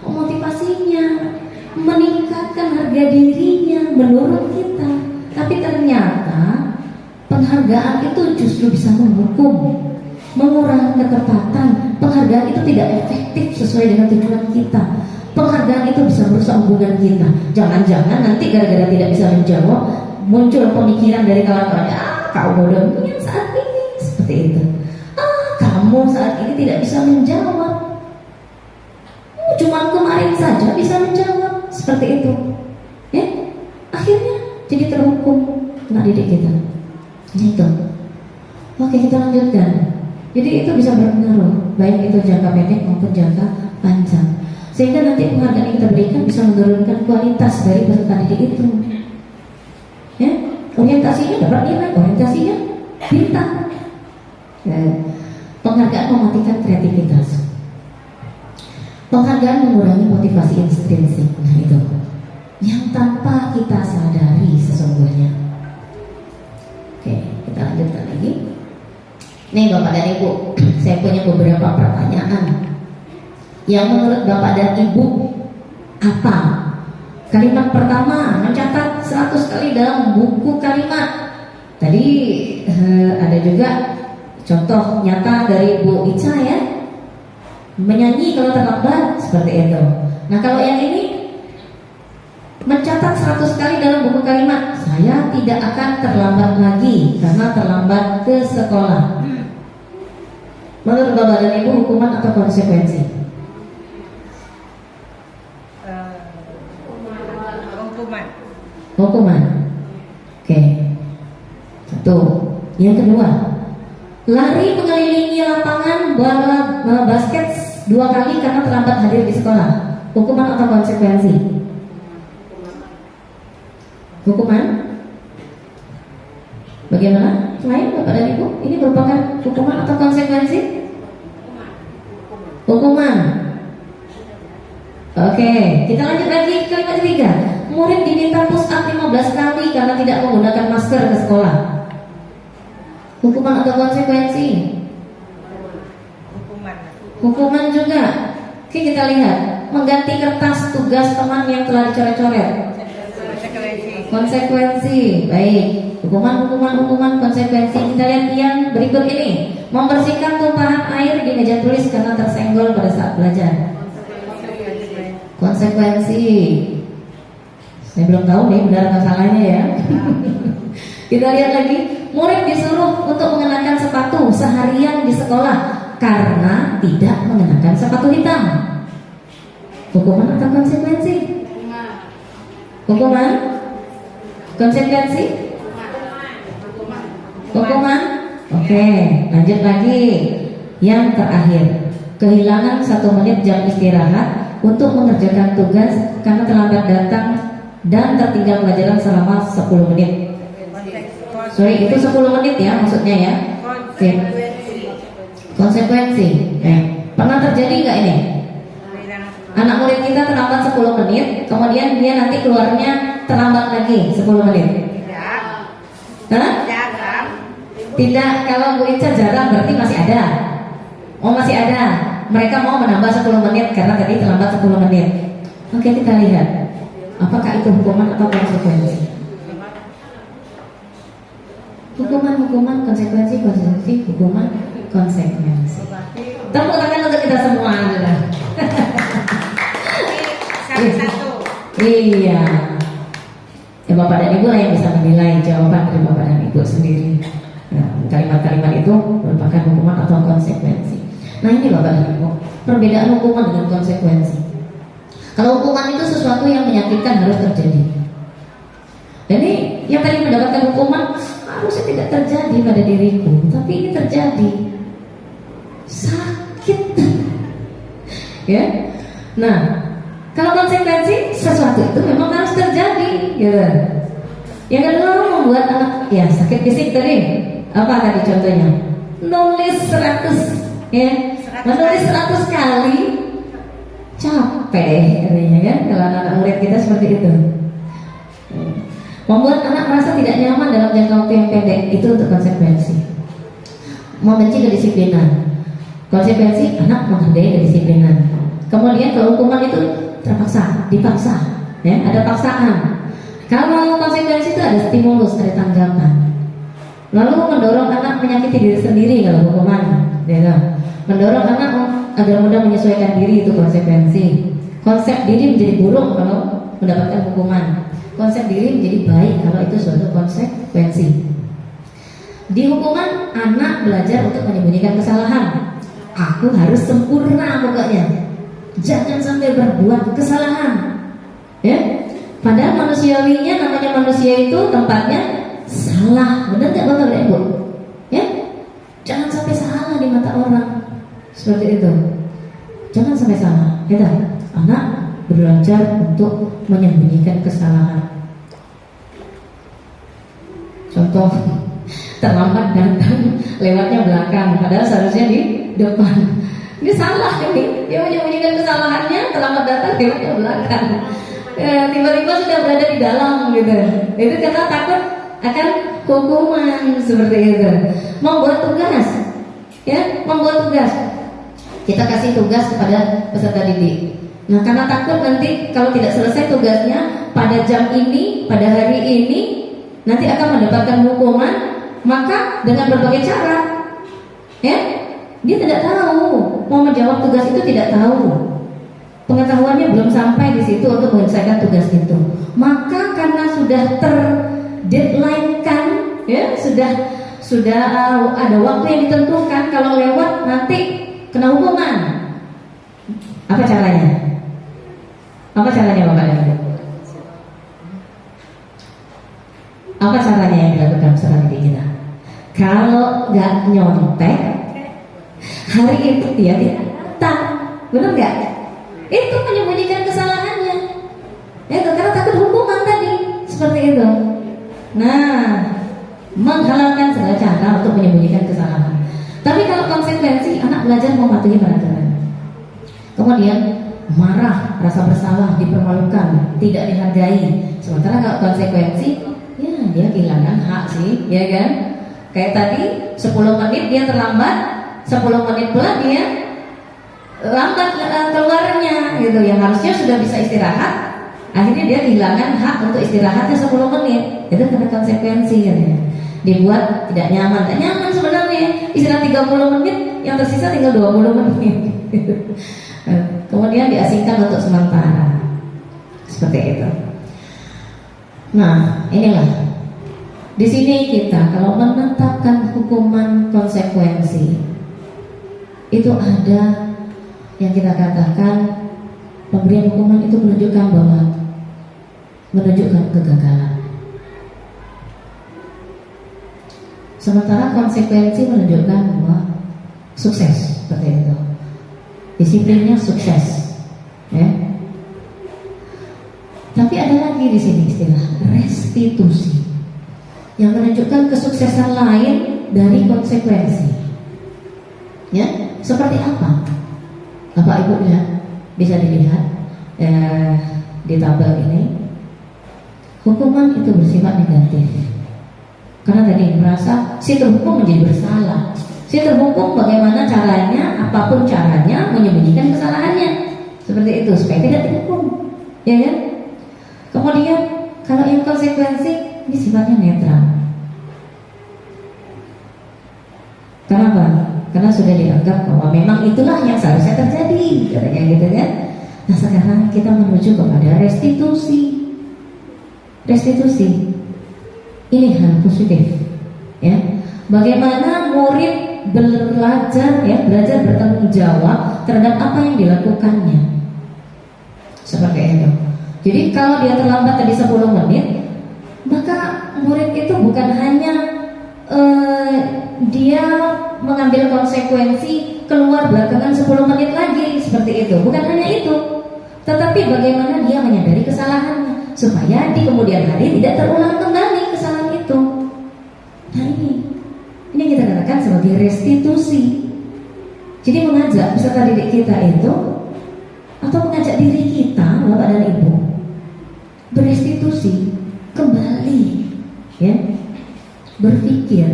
motivasinya, meningkatkan harga dirinya menurut kita. Tapi ternyata penghargaan itu justru bisa menghukum, mengurangi ketepatan. Penghargaan itu tidak efektif sesuai dengan tujuan kita. Penghargaan itu bisa merusak hubungan kita. Jangan-jangan nanti gara-gara tidak bisa menjawab, muncul pemikiran dari kawan-kawan, kau bodohnya saat ini, seperti itu. Kamu saat ini tidak bisa menjawab. Cuma kemarin saja bisa menjawab, seperti itu. Ya, akhirnya jadi terhukum anak didik kita. Gitu. Oke, kita lanjutkan. Jadi itu bisa berpengaruh, baik itu jangka pendek maupun jangka panjang. Sehingga nanti penghargaan yang kita berikan bisa menurunkan kualitas dari peserta didik itu. Ya, orientasinya dapat nilai, orientasinya bintang. Ya. Penghargaan mematikan kreativitas. Penghargaan mengurangi motivasi intrinsik. Nah itu yang tanpa kita sadari sesungguhnya. Oke, kita lanjutkan lagi. Nih Bapak dan Ibu, saya punya beberapa pertanyaan yang menurut Bapak dan Ibu apa? Kalimat pertama, mencatat 100 kali dalam buku kalimat. Tadi ada juga Contoh nyata dari Bu Ica ya, menyanyi kalau terlambat seperti itu. Nah kalau yang ini mencatat 100 kali dalam buku kalimat, saya tidak akan terlambat lagi karena terlambat ke sekolah. Menurut Bapak dan Ibu, hukuman atau konsekuensi? Hukuman. Oke. Satu. Yang kedua, lari mengelilingi lapangan bola basket 2 kali karena terlambat hadir di sekolah. Hukuman atau konsekuensi? Hukuman? Bagaimana? Selain Bapak dan Ibu, ini merupakan hukuman atau konsekuensi? Hukuman. Oke, kita lanjut lagi ke kalimat ketiga. Murid diminta push up 15 kali karena tidak menggunakan masker ke sekolah. Hukuman atau konsekuensi? Hukuman juga. Oke, kita lihat. Mengganti kertas tugas teman yang telah dicoret-coret. Konsekuensi. Baik. Hukuman, konsekuensi. Kita lihat yang berikut ini. Membersihkan tumpahan air di meja tulis karena tersenggol pada saat belajar. Konsekuensi. Saya belum tahu nih benar atau salahnya ya. Kita lihat lagi. Murid disuruh untuk mengenakan sepatu seharian di sekolah karena tidak mengenakan sepatu hitam. Hukuman atau konsekuensi? Hukuman? Konsekuensi? Hukuman? Oke, lanjut lagi. Yang terakhir, kehilangan 1 menit jam istirahat untuk mengerjakan tugas karena terlambat datang dan tertinggal pelajaran selama 10 menit. Sorry, itu 10 menit ya maksudnya ya. Oke. Konsekuensi. Pernah terjadi nggak ini? Anak murid kita terlambat 10 menit, kemudian dia nanti keluarnya terlambat lagi 10 menit. Hah? Tidak, kalau Bu Ica jarang berarti masih ada. Oh masih ada. Mereka mau menambah 10 menit karena tadi terlambat 10 menit. Oke, kita lihat. Apakah itu hukuman atau konsekuensi? Hukuman, konsekuensi, hukuman, konsekuensi. Tepuk tangan untuk kita semua. Satu-satu. Iya. Ya Bapak dan Ibu lah yang bisa menilai jawaban dari Bapak dan Ibu sendiri. Nah, kalimat-kalimat itu merupakan hukuman atau konsekuensi. Nah ini Bapak dan Ibu, perbedaan hukuman dengan konsekuensi. Kalau hukuman itu sesuatu yang menyakitkan harus terjadi. Jadi yang tadi mendapatkan hukuman harusnya tidak terjadi pada diriku, tapi ini terjadi. Sakit. Ya. Nah, kalau konsekuensi sesuatu itu memang harus terjadi, gitu. Yang kedua membuat anak ya sakit fisik tadi. Apa tadi contohnya? Nulis 100 ya. Menulis 100 kali capek katanya kan kalau anak murid kita seperti itu. Membuat anak merasa tidak nyaman dalam jangka waktu yang pendek, itu untuk konsekuensi. Membenci kedisiplinan. Konsekuensi anak menghargai kedisiplinan. Kemudian kalau hukuman itu terpaksa, dipaksa, ya, ada paksaan. Kalau konsekuensi itu ada stimulus, ada tanggapan. Lalu mendorong anak menyakiti diri sendiri kalau hukuman, ya, mendorong anak agar mudah menyesuaikan diri, itu konsekuensi. Konsep diri menjadi buruk kalau mendapatkan hukuman. Konsep diri menjadi baik kalau itu suatu konsekuensi. Di hukuman anak belajar untuk menyembunyikan kesalahan. Aku harus sempurna pokoknya. Jangan sampai berbuat kesalahan. Ya. Padahal manusiawinya namanya manusia itu tempatnya salah. Benar nggak Bapak dan Ibu? Ya. Jangan sampai salah di mata orang. Seperti itu. Jangan sampai salah. Ya. Anak belajar untuk menyembunyikan kesalahan. Contoh, terlambat datang, lewatnya belakang, padahal seharusnya di depan. Ini salah ini, dia menyembunyikan kesalahannya, terlambat datang, lewatnya belakang. Tiba-tiba sudah berada di dalam gitu. Itu karena takut akan hukuman seperti itu. Membuat tugas, ya, membuat tugas. Kita kasih tugas kepada peserta didik. Nah, karena takut nanti kalau tidak selesai tugasnya pada jam ini, pada hari ini, nanti akan mendapatkan hukuman, maka dengan berbagai cara Ya, dia tidak tahu mau menjawab tugas itu, tidak tahu. Pengetahuannya belum sampai di situ untuk menyelesaikan tugas itu. Maka karena sudah terdeadline-kan, ya, sudah ada waktu yang ditentukan, kalau lewat nanti kena hukuman. Apa caranya? Apa caranya Bapak dan Ibu? Apa caranya yang dilakukan peserta didik kita? Kalau nggak nyontek, hari itu dia tidak datang, benar nggak? Itu menyembunyikan kesalahannya, ya, karena takut hukuman tadi, seperti itu. Nah, menghalalkan segala cara untuk menyembunyikan kesalahan. Tapi kalau konsekuensi, anak belajar mematuhi peraturan. Kemudian marah, rasa bersalah, dipermalukan, tidak dihargai. Sementara kalau konsekuensi, ya dia kehilangan hak sih, ya kan? Kayak tadi 10 menit dia terlambat, 10 menit pula dia lambat keluarnya gitu, yang harusnya sudah bisa istirahat, akhirnya dia kehilangan hak untuk istirahatnya 10 menit. Itu karena konsekuensi katanya. Dibuat tidak nyaman. Tak nyaman sebenarnya, istirahat 30 menit, yang tersisa tinggal 20 menit. Kemudian diasingkan untuk sementara. Seperti itu. Nah, inilah. Di sini kita kalau menetapkan hukuman konsekuensi, itu ada yang kita katakan pemberian hukuman itu menunjukkan kegagalan. Sementara konsekuensi menunjukkan bahwa sukses, seperti itu. Disiplinnya sukses, ya. Tapi ada lagi di sini istilah restitusi yang menunjukkan kesuksesan lain dari konsekuensi. Ya, seperti apa? Bapak Ibu lihat, bisa dilihat di tabel ini. Hukuman itu bersifat negatif. Karena tadi merasa si terhukum menjadi bersalah. Si terhukum bagaimana caranya, apapun caranya menyembunyikan kesalahannya. Seperti itu supaya tidak dihukum, ya kan? Kemudian kalau yang konsekuensi ini sifatnya netral. Kenapa? Karena sudah dianggap bahwa memang itulah yang seharusnya terjadi, katanya gitu kan. Nah sekarang kita menuju kepada restitusi. Restitusi ini hal positif, ya. Bagaimana murid belajar bertanggung jawab terhadap apa yang dilakukannya. Seperti itu. Jadi kalau dia terlambat tadi 10 menit, maka murid itu bukan hanya dia mengambil konsekuensi keluar belakangan 10 menit lagi, seperti itu. Bukan hanya itu, tetapi bagaimana dia menyadari kesalahannya supaya di kemudian hari tidak terulang kembali kesalahan itu. Nah ini kita katakan sebagai restitusi. Jadi mengajak peserta didik kita itu, atau mengajak diri kita, Bapak dan Ibu, berestitusi kembali, ya, berpikir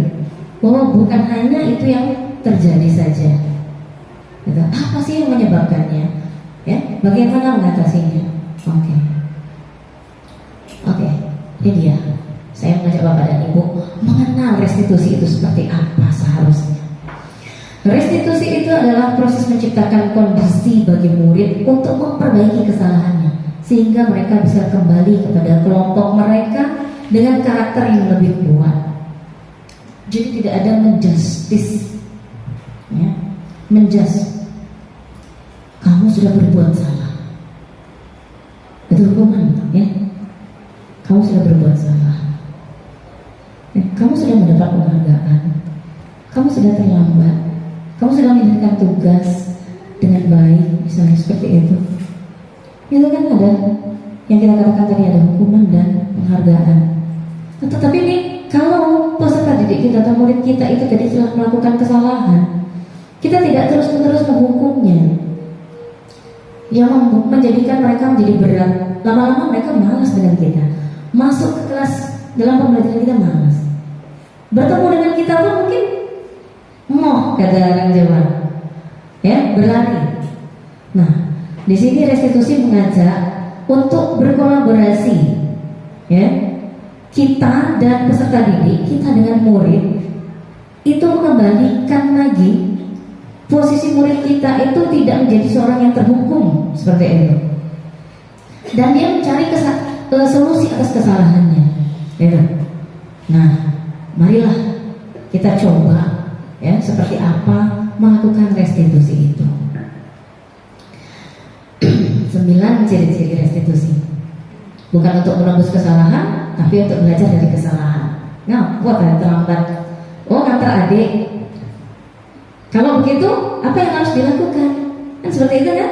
bahwa bukan hanya itu yang terjadi saja. Apa sih yang menyebabkannya? Ya, bagaimana mengatasinya? Oke, ini dia. Saya mengajak Bapak dan Ibu mengenal restitusi itu seperti apa seharusnya. Restitusi itu adalah proses menciptakan kondisi bagi murid untuk memperbaiki kesalahannya, sehingga mereka bisa kembali kepada kelompok mereka dengan karakter yang lebih kuat. Jadi tidak ada menjustis, ya, menjust. Kamu sudah berbuat salah, itu hukuman, ya. Kamu sudah berbuat salah, ya. Kamu sudah mendapat penghargaan, kamu sudah terlambat, kamu sudah menyelesaikan tugas dengan baik, misalnya seperti itu. Itu kan ada yang kita katakan tadi, ada hukuman dan penghargaan. Tetapi ini kalau peserta didik kita atau murid kita itu tadi telah melakukan kesalahan, kita tidak terus-menerus menghukumnya, yang menjadikan mereka menjadi berat. Lama-lama mereka malas dengan kita. Masuk ke kelas dalam pembelajaran kita malas. Bertemu dengan kita pun mungkin kata orang Jawa, ya, berlari. Nah, di sini restitusi mengajak untuk berkolaborasi, ya, kita dan peserta didik, kita dengan murid, itu mengembalikan lagi posisi murid kita itu tidak menjadi seorang yang terhukum seperti itu, dan dia mencari solusi atas kesalahannya, gitu. Nah, marilah kita coba ya seperti apa melakukan restitusi itu. 9 ciri-ciri restitusi, bukan untuk menembus kesalahan, tapi untuk belajar dari kesalahan. Ngapa kalian terlambat? Oh, ngantar adik. Kalau begitu, apa yang harus dilakukan? Kan seperti itu kan?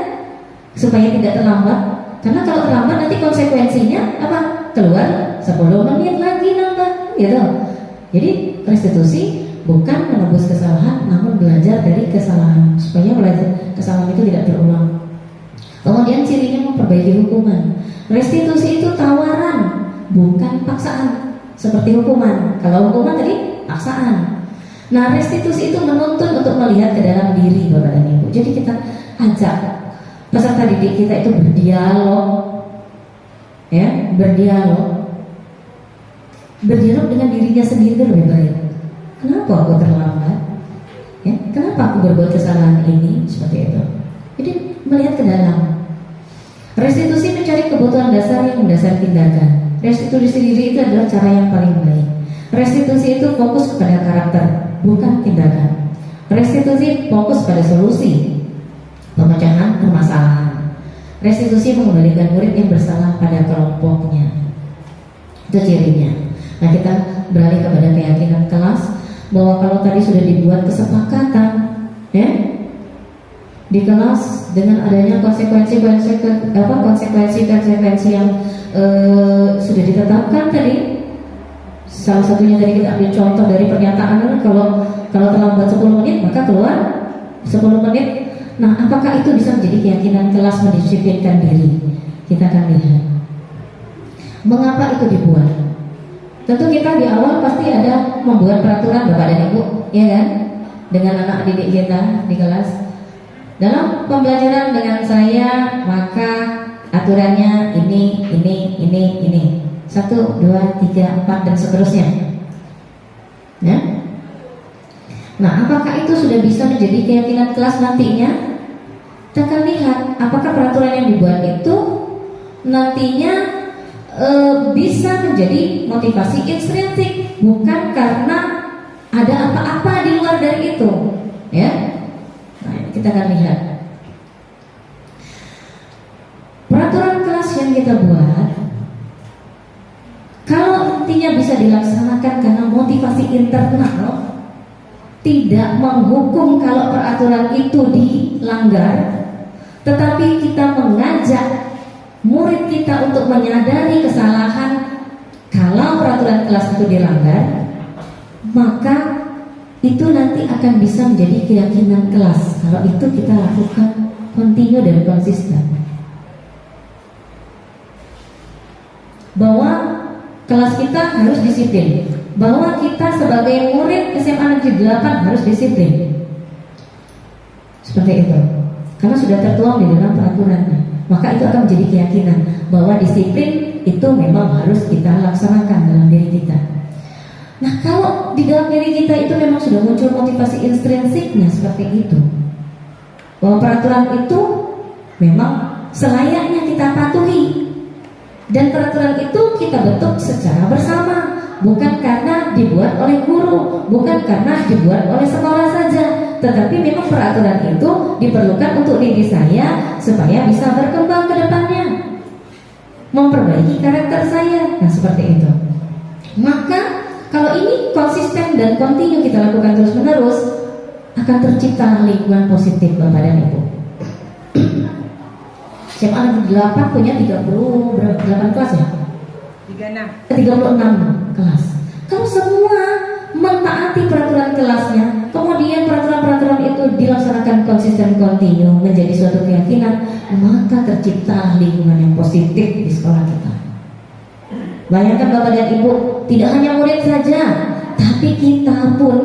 Supaya tidak terlambat. Karena kalau terlambat nanti konsekuensinya apa? Keluar 10 menit lagi nambah, gitu. Jadi restitusi bukan menembus kesalahan, namun belajar dari kesalahan supaya belajar kesalahan itu tidak terulang. Kemudian cirinya memperbaiki hukuman. Restitusi itu tawaran, bukan paksaan. Seperti hukuman. Kalau hukuman tadi paksaan. Nah, restitusi itu menuntun untuk melihat ke dalam diri Bapak dan Ibu. Jadi kita ajak peserta didik kita itu berdialog, ya, berdialog dengan dirinya sendiri itu lebih baik. Kenapa aku terlambat? Ya, kenapa aku berbuat kesalahan ini? Seperti itu. Jadi melihat ke dalam. Restitusi mencari kebutuhan dasar yang mendasari tindakan. Restitusi diri itu adalah cara yang paling baik. Restitusi itu fokus kepada karakter, bukan tindakan. Restitusi fokus pada solusi, pemecahan permasalahan. Restitusi mengembalikan murid yang bersalah pada kelompoknya. Itu cirinya. Nah, kita beralih kepada keyakinan kelas bahwa kalau tadi sudah dibuat kesepakatan, ya, di kelas dengan adanya konsekuensi yang sudah ditetapkan tadi. Salah satunya tadi kita ambil contoh dari pernyataan, kalau terlambat 10 menit maka keluar 10 menit. Nah, apakah itu bisa menjadi keyakinan kelas mendisiplinkan diri? Kita akan lihat. Mengapa itu dibuat? Tentu kita di awal pasti ada membuat peraturan Bapak dan Ibu, ya kan? Dengan anak didik kita di kelas. Dalam pembelajaran dengan saya, maka aturannya ini. 1, 2, 3, 4 dan seterusnya. Ya. Nah, apakah itu sudah bisa menjadi keyakinan kelas nantinya? Kita akan lihat apakah peraturan yang dibuat itu nantinya bisa menjadi motivasi intrinsik, bukan karena ada apa-apa di luar dari itu, ya. Nah, kita akan lihat peraturan kelas yang kita buat. Kalau intinya bisa dilaksanakan karena motivasi internal, tidak menghukum kalau peraturan itu dilanggar, tetapi kita mengajak murid kita untuk menyadari kesalahan kalau peraturan kelas itu dilanggar, maka itu nanti akan bisa menjadi keyakinan kelas kalau itu kita lakukan kontinu dan konsisten. Bahwa kelas kita harus disiplin, bahwa kita sebagai murid SMA Negeri 8 harus disiplin. Seperti itu. Karena sudah tertuang di dalam peraturannya. Maka itu akan menjadi keyakinan bahwa disiplin itu memang harus kita laksanakan dalam diri kita. Nah, kalau di dalam diri kita itu memang sudah muncul motivasi intrinsiknya seperti itu, bahwa peraturan itu memang selayaknya kita patuhi, dan peraturan itu kita bentuk secara bersama, bukan karena dibuat oleh guru, bukan karena dibuat oleh sekolah saja, tetapi memang peraturan itu diperlukan untuk diri saya supaya bisa berkembang ke depannya, memperbaiki karakter saya. Nah, seperti itu. Maka kalau ini konsisten dan kontinu kita lakukan terus menerus, akan tercipta lingkungan positif Bapak dan Ibu. SMA Negeri 8 punya 38 kelas ya? 36 kelas. Kalau semua mentaati peraturan kelasnya, kemudian peraturan-peraturan itu dilaksanakan konsisten kontinu menjadi suatu keyakinan, maka tercipta lingkungan yang positif di sekolah kita. Bayangkan Bapak dan Ibu, tidak hanya murid saja, tapi kita pun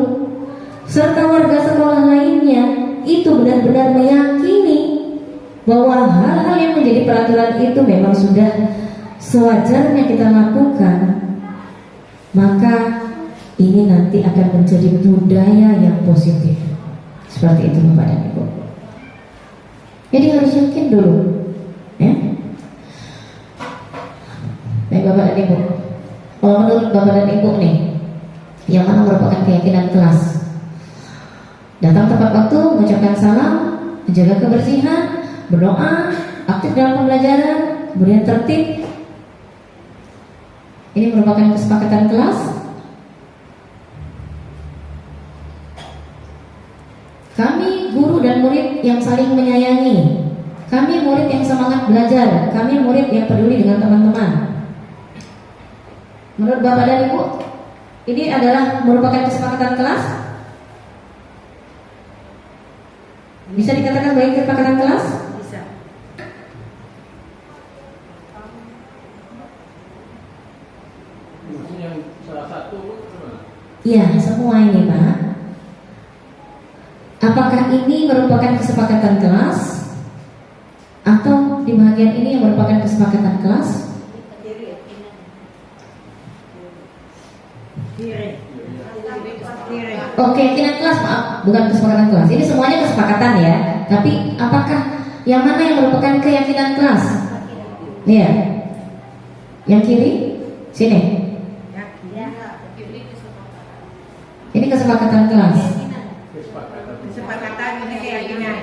serta warga sekolah lainnya itu benar-benar meyakini bahwa hal-hal yang menjadi peraturan itu memang sudah sewajarnya kita lakukan, maka ini nanti akan menjadi budaya yang positif. Seperti itu Bapak dan Ibu. Jadi harus yakin dulu, ya. Baik Bapak dan Ibu, kalau menurut Bapak dan Ibu nih, yang mana merupakan keyakinan kelas? Datang tepat waktu, mengucapkan salam, menjaga kebersihan, berdoa, aktif dalam pembelajaran, kemudian tertib. Ini merupakan kesepakatan kelas. Kami guru dan murid yang saling menyayangi. Kami murid yang semangat belajar. Kami murid yang peduli dengan teman-teman. Menurut Bapak dan Ibu, ini adalah merupakan kesepakatan kelas? Bisa dikatakan sebagai kesepakatan kelas? Bisa. Yang salah satu Iya, semua ini Pak. Apakah ini merupakan kesepakatan kelas? Atau di bagian ini yang merupakan kesepakatan kelas? Oh, keyakinan kelas, maaf, bukan kesepakatan kelas. Ini semuanya kesepakatan ya. Tapi apakah yang mana yang merupakan keyakinan kelas? Iya. Yang kiri? Sini. Ini kesepakatan kelas. Kesepakatan ini keyakinan.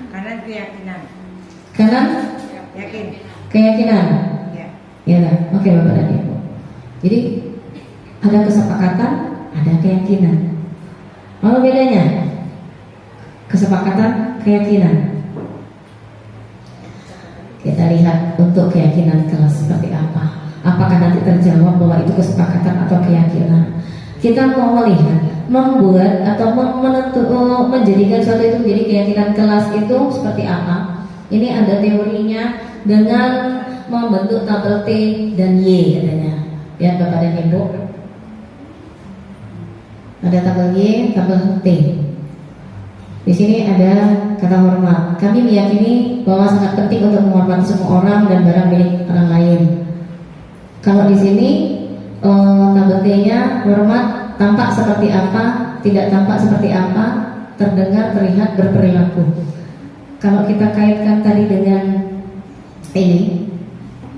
Kanan keyakinan. Kanan Yakin. keyakinan. Ya. Ya lah. Oke Bapak dan Ibu. Jadi ada kesepakatan, ada keyakinan. Apa bedanya? Kesepakatan, keyakinan. Kita lihat untuk keyakinan kelas seperti apa. Apakah nanti terjawab bahwa itu kesepakatan atau keyakinan? Kita mau melihat, membuat atau menjadikan suatu itu menjadi keyakinan kelas itu seperti apa. Ini ada teorinya dengan membentuk tabel T dan Y katanya. Ya Bapak dan Ibu. Ada tabel Y, tabel T. Di sini ada kata hormat. Kami meyakini bahwa sangat penting untuk menghormati semua orang dan barang milik orang lain. Kalau di sini tabel T-nya hormat tampak seperti apa, tidak tampak seperti apa, terdengar, terlihat, berperilaku. Kalau kita kaitkan tadi dengan ini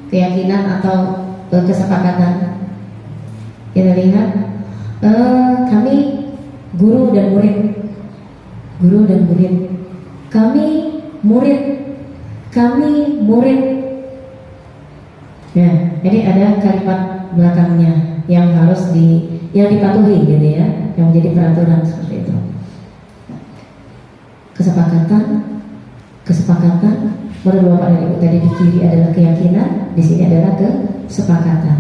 keyakinan atau kesepakatan, kita lihat kami guru dan murid, kami murid. Ya, jadi ada kalimat belakangnya yang harus dipatuhi gitu ya, yang menjadi peraturan seperti itu. Kesepakatan menurut Bapak dan Ibu tadi di kiri adalah keyakinan, di sini adalah kesepakatan.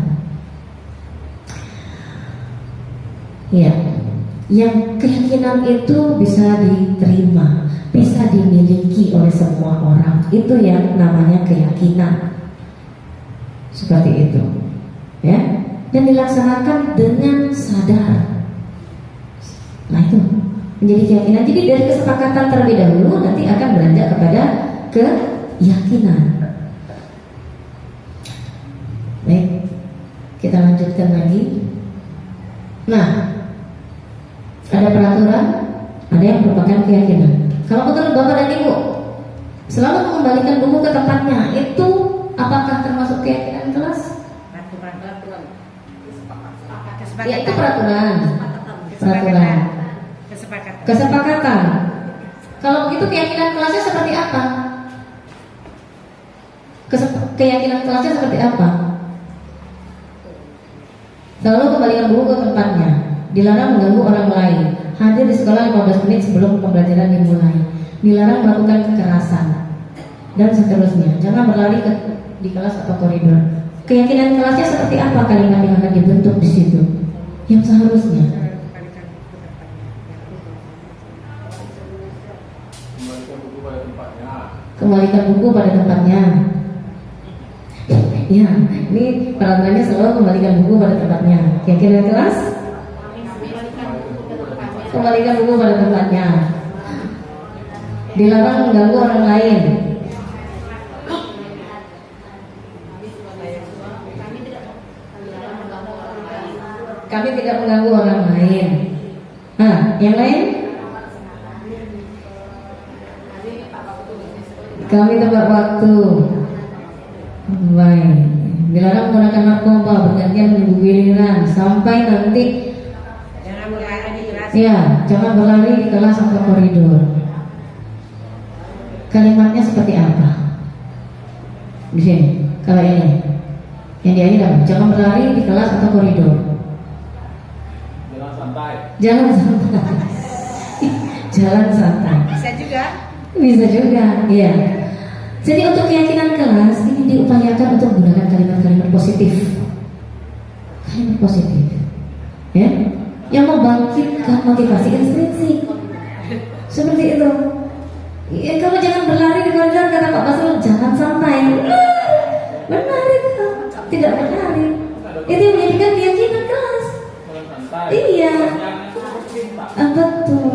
Ya, yang keyakinan itu bisa diterima, bisa dimiliki oleh semua orang. Itu yang namanya keyakinan. Seperti itu. Ya, dan dilaksanakan dengan sadar. Nah itu menjadi keyakinan. Jadi dari kesepakatan terlebih dahulu nanti akan beranjak kepada keyakinan. Baik, kita lanjutkan lagi. Nah, ada peraturan, ada yang merupakan keyakinan. Kalau menurut Bapak dan Ibu, selalu mengembalikan buku ke tempatnya, itu apakah termasuk keyakinan kelas? Ya itu peraturan. Kesepakatan. Kalau begitu keyakinan kelasnya seperti apa? Keyakinan kelasnya seperti apa? Selalu kembalikan buku ke tempatnya. Dilarang mengganggu orang lain. Hadir di sekolah 15 menit sebelum pembelajaran dimulai. Dilarang melakukan kekerasan dan seterusnya. Jangan berlari di kelas atau koridor. Keyakinan kelasnya seperti apa kalimat yang akan dibentuk di situ? Yang seharusnya kembalikan buku pada tempatnya. Ya, ini peraturannya selalu kembalikan buku pada tempatnya. Keyakinan kelas kembalikan buku pada tempatnya. Dilarang mengganggu orang lain. kami tidak mengganggu orang lain. Yang lain? Kami tepat waktu. Baik. Dilarang menggunakan narkoba, bergantian menunggu giliran sampai nanti. Jangan berlari di kelas. Ya, jangan berlari di kelas atau koridor. Kalimatnya seperti apa? Di sini, kalau ini, yang di akhir, jangan berlari di kelas atau koridor. Jalan santai. Jalan santai. Jalan santai. Bisa juga. Bisa juga, iya. Jadi untuk keyakinan kelas ini diupayakan untuk menggunakan kalimat-kalimat positif. Kalimat positif, ya, yang membangkitkan motivasi intrinsik. Seperti itu. Ya, kalau jangan berlari di koridor, kata Pak Basrul, jangan santai. Benar itu, tidak berlari. Itu yang menjadikan keyakinan kelas. Jalan santai. Iya. Betul.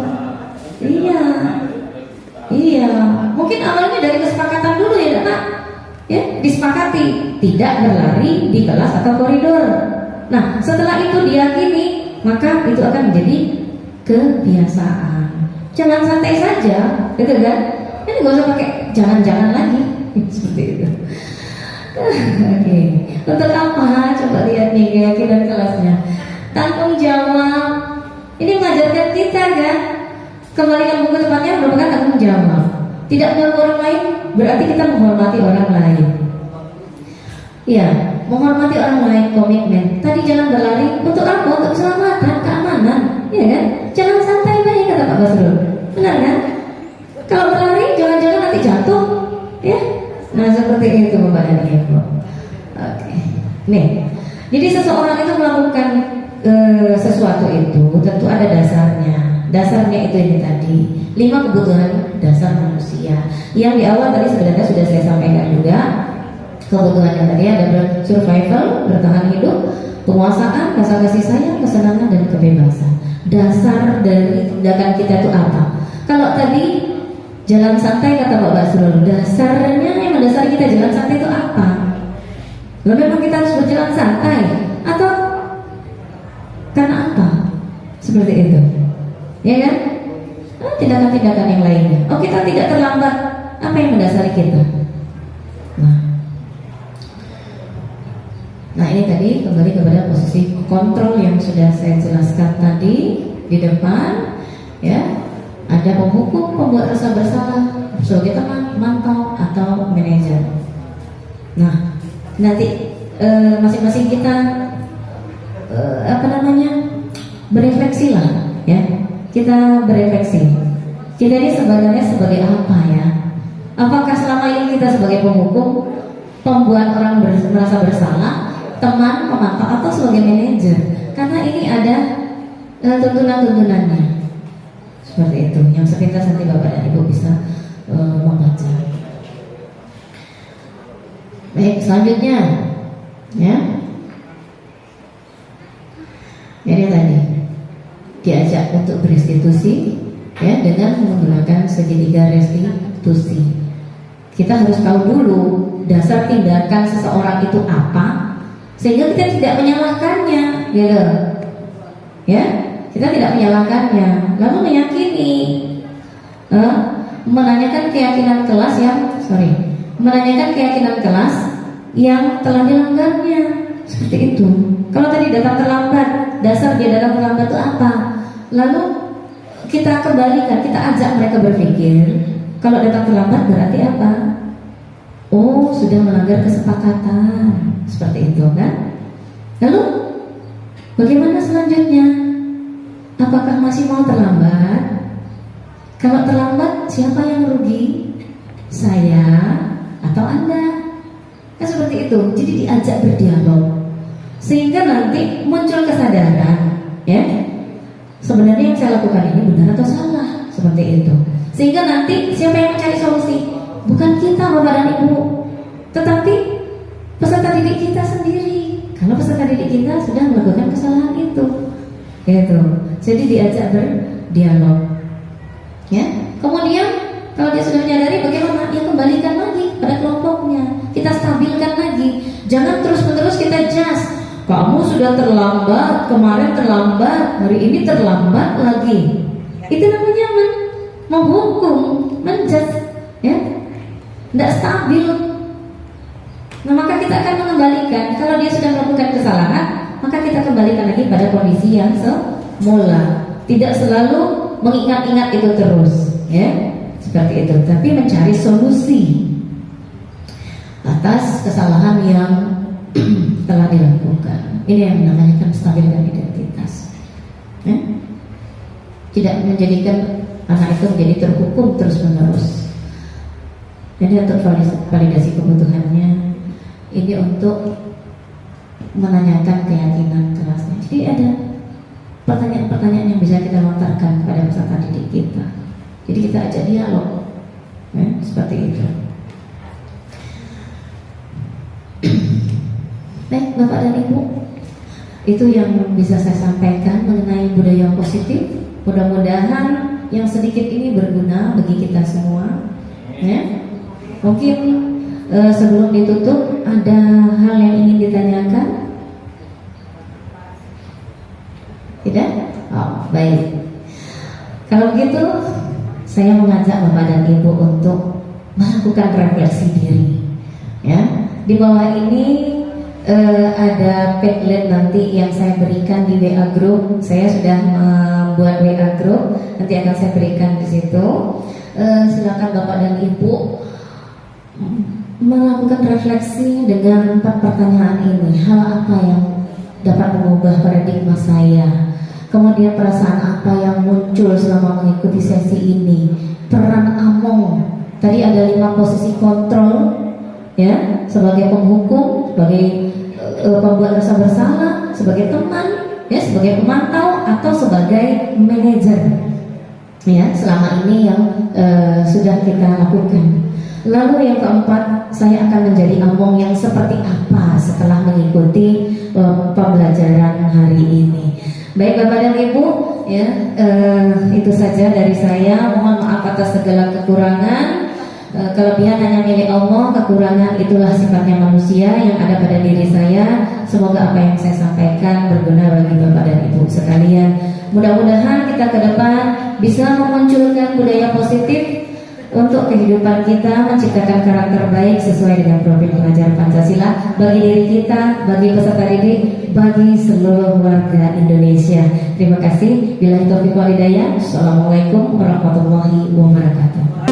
Iya. Iya. Mungkin awalnya dari kesepakatan dulu ya, Pak. Ya, disepakati tidak berlari di kelas atau koridor. Nah, setelah itu diyakini, maka itu akan menjadi kebiasaan. Jangan santai saja, gitu kan? Ini gak usah pakai jangan-jangan lagi, seperti itu. Oke, untuk apa? Coba lihat nih keyakinan kelasnya. Tanggung jawab. Ini mengajarkan kita kan? Kembalikan buku tepatnya merupakan tanggung jawab. Tidak mengganggu orang lain berarti kita menghormati orang lain. Iya, menghormati orang lain, komitmen. Tadi jangan berlari untuk apa? Untuk keselamatan, keamanan, ya kan? Jangan santai baik kata Pak Basrul. Benar kan? Kalau berlari jangan-jangan nanti jatuh, ya? Nah seperti itu Bapak dan Ibu. Oke. Nih, jadi seseorang itu melakukan sesuatu itu tentu ada dasarnya. Dasarnya itu ini tadi 5 kebutuhan dasar manusia. Yang di awal tadi sebenarnya sudah saya sampaikan juga. Kebutuhan yang tadi ada survival, bertahan hidup, penguasaan, rasa kasih sayang, kesenangan dan kebebasan. Dasar dari tindakan kita itu apa? Kalau tadi jalan santai kata Pak Basrul, dasarnya yang mendasari kita jalan santai itu apa? Lalu memang kita harus berjalan santai atau karena apa? Seperti itu, ya kan? Tindakan-tindakan yang lainnya. Oh, kita tidak terlambat. Apa yang mendasari kita? Nah ini tadi kembali kepada posisi kontrol yang sudah saya jelaskan tadi di depan, ya. Ada penghukum, pembuat rasa bersalah, sebagai teman, mantau atau manajer. Nah nanti masing-masing kita berefleksi lah, ya. Kita berefleksi. Kita ini sebenarnya sebagai apa ya? Apakah selama ini kita sebagai penghukum, pembuat orang merasa bersalah, teman, pemantau, atau sebagai manajer? Karena ini ada tuntunan-tuntunannya. Seperti itu. Yang sepintas nanti Bapak dan Ibu bisa membaca. Baik, selanjutnya, ya. Jadi tadi diajak untuk berestitusi, ya, dengan menggunakan segitiga restitusi. Kita harus tahu dulu dasar tindakan seseorang itu apa, sehingga kita tidak menyalahkannya, gitu. Ya, kita tidak menyalahkannya, lalu meyakini, menanyakan keyakinan kelas yang telah dilanggarnya, seperti itu. Kalau tadi datang terlambat, dasar dia datang terlambat itu apa? Lalu kita kembalikan, kita ajak mereka berpikir, kalau datang terlambat berarti apa? Oh, sudah melanggar kesepakatan, seperti itu kan? Lalu bagaimana selanjutnya? Apakah masih mau terlambat? Kalau terlambat, siapa yang rugi? Saya atau Anda? Kan seperti itu. Jadi diajak berdialog, sehingga nanti muncul kesadaran, ya. Sebenarnya yang saya lakukan ini benar atau salah, seperti itu. Sehingga nanti siapa yang mencari solusi? Bukan kita, Bapak dan Ibu, tetapi peserta didik kita sendiri. Kalau peserta didik kita sudah melakukan kesalahan itu, gitu. Jadi diajak berdialog, ya. Kemudian kalau dia sudah menyadari, bagaimana? Ya kembalikan lagi pada kelompoknya. Kita stabilkan lagi. Jangan terus-menerus kita adjust. Kamu sudah terlambat, kemarin terlambat, hari ini terlambat lagi. Itu namanya menghukum, menjudge, ya, tidak stabil. Nah, maka kita akan mengembalikan. Kalau dia sudah melakukan kesalahan, maka kita kembalikan lagi pada kondisi yang semula. Tidak selalu mengingat-ingat itu terus, ya, seperti itu. Tapi mencari solusi atas kesalahan yang telah dilakukan. Ini yang namanya menstabilkan identitas, ya? Tidak menjadikan anak itu menjadi terhukum terus menerus. Jadi untuk validasi kebutuhannya, ini untuk menanyakan keyakinan kelasnya. Jadi ada pertanyaan-pertanyaan yang bisa kita lontarkan kepada peserta didik kita. Jadi kita ajak dialog, ya, seperti itu. Baik, Bapak dan Ibu, itu yang bisa saya sampaikan mengenai budaya positif. Mudah-mudahan yang sedikit ini berguna bagi kita semua, ya. Mungkin sebelum ditutup ada hal yang ingin ditanyakan? Tidak? Oh, baik. Kalau begitu saya mengajak Bapak dan Ibu untuk melakukan refleksi diri, ya. Di bawah ini ada Padlet nanti yang saya berikan di WA Group. Saya sudah membuat WA Group, nanti akan saya berikan di situ. Silakan Bapak dan Ibu melakukan refleksi dengan 4 pertanyaan ini. Hal apa yang dapat mengubah paradigma saya? Kemudian perasaan apa yang muncul selama mengikuti sesi ini? Peran Among. Tadi ada 5 posisi kontrol, ya, sebagai penghukum, sebagai pembuat rasa bersalah, sebagai teman, ya, sebagai pemantau, atau sebagai manajer, ya, selama ini yang sudah kita lakukan. Lalu yang keempat, saya akan menjadi Among yang seperti apa setelah mengikuti pembelajaran hari ini. Baik Bapak dan Ibu, ya, itu saja dari saya. Mohon maaf atas segala kekurangan. Kelebihan hanya milik Allah, kekurangan itulah sifatnya manusia yang ada pada diri saya. Semoga apa yang saya sampaikan berguna bagi Bapak dan Ibu sekalian. Mudah-mudahan kita ke depan bisa memunculkan budaya positif untuk kehidupan kita, menciptakan karakter baik sesuai dengan profil pengajar Pancasila bagi diri kita, bagi peserta didik, bagi seluruh warga Indonesia. Terima kasih. Billahi taufiq wal hidayah. Assalamualaikum warahmatullahi wabarakatuh.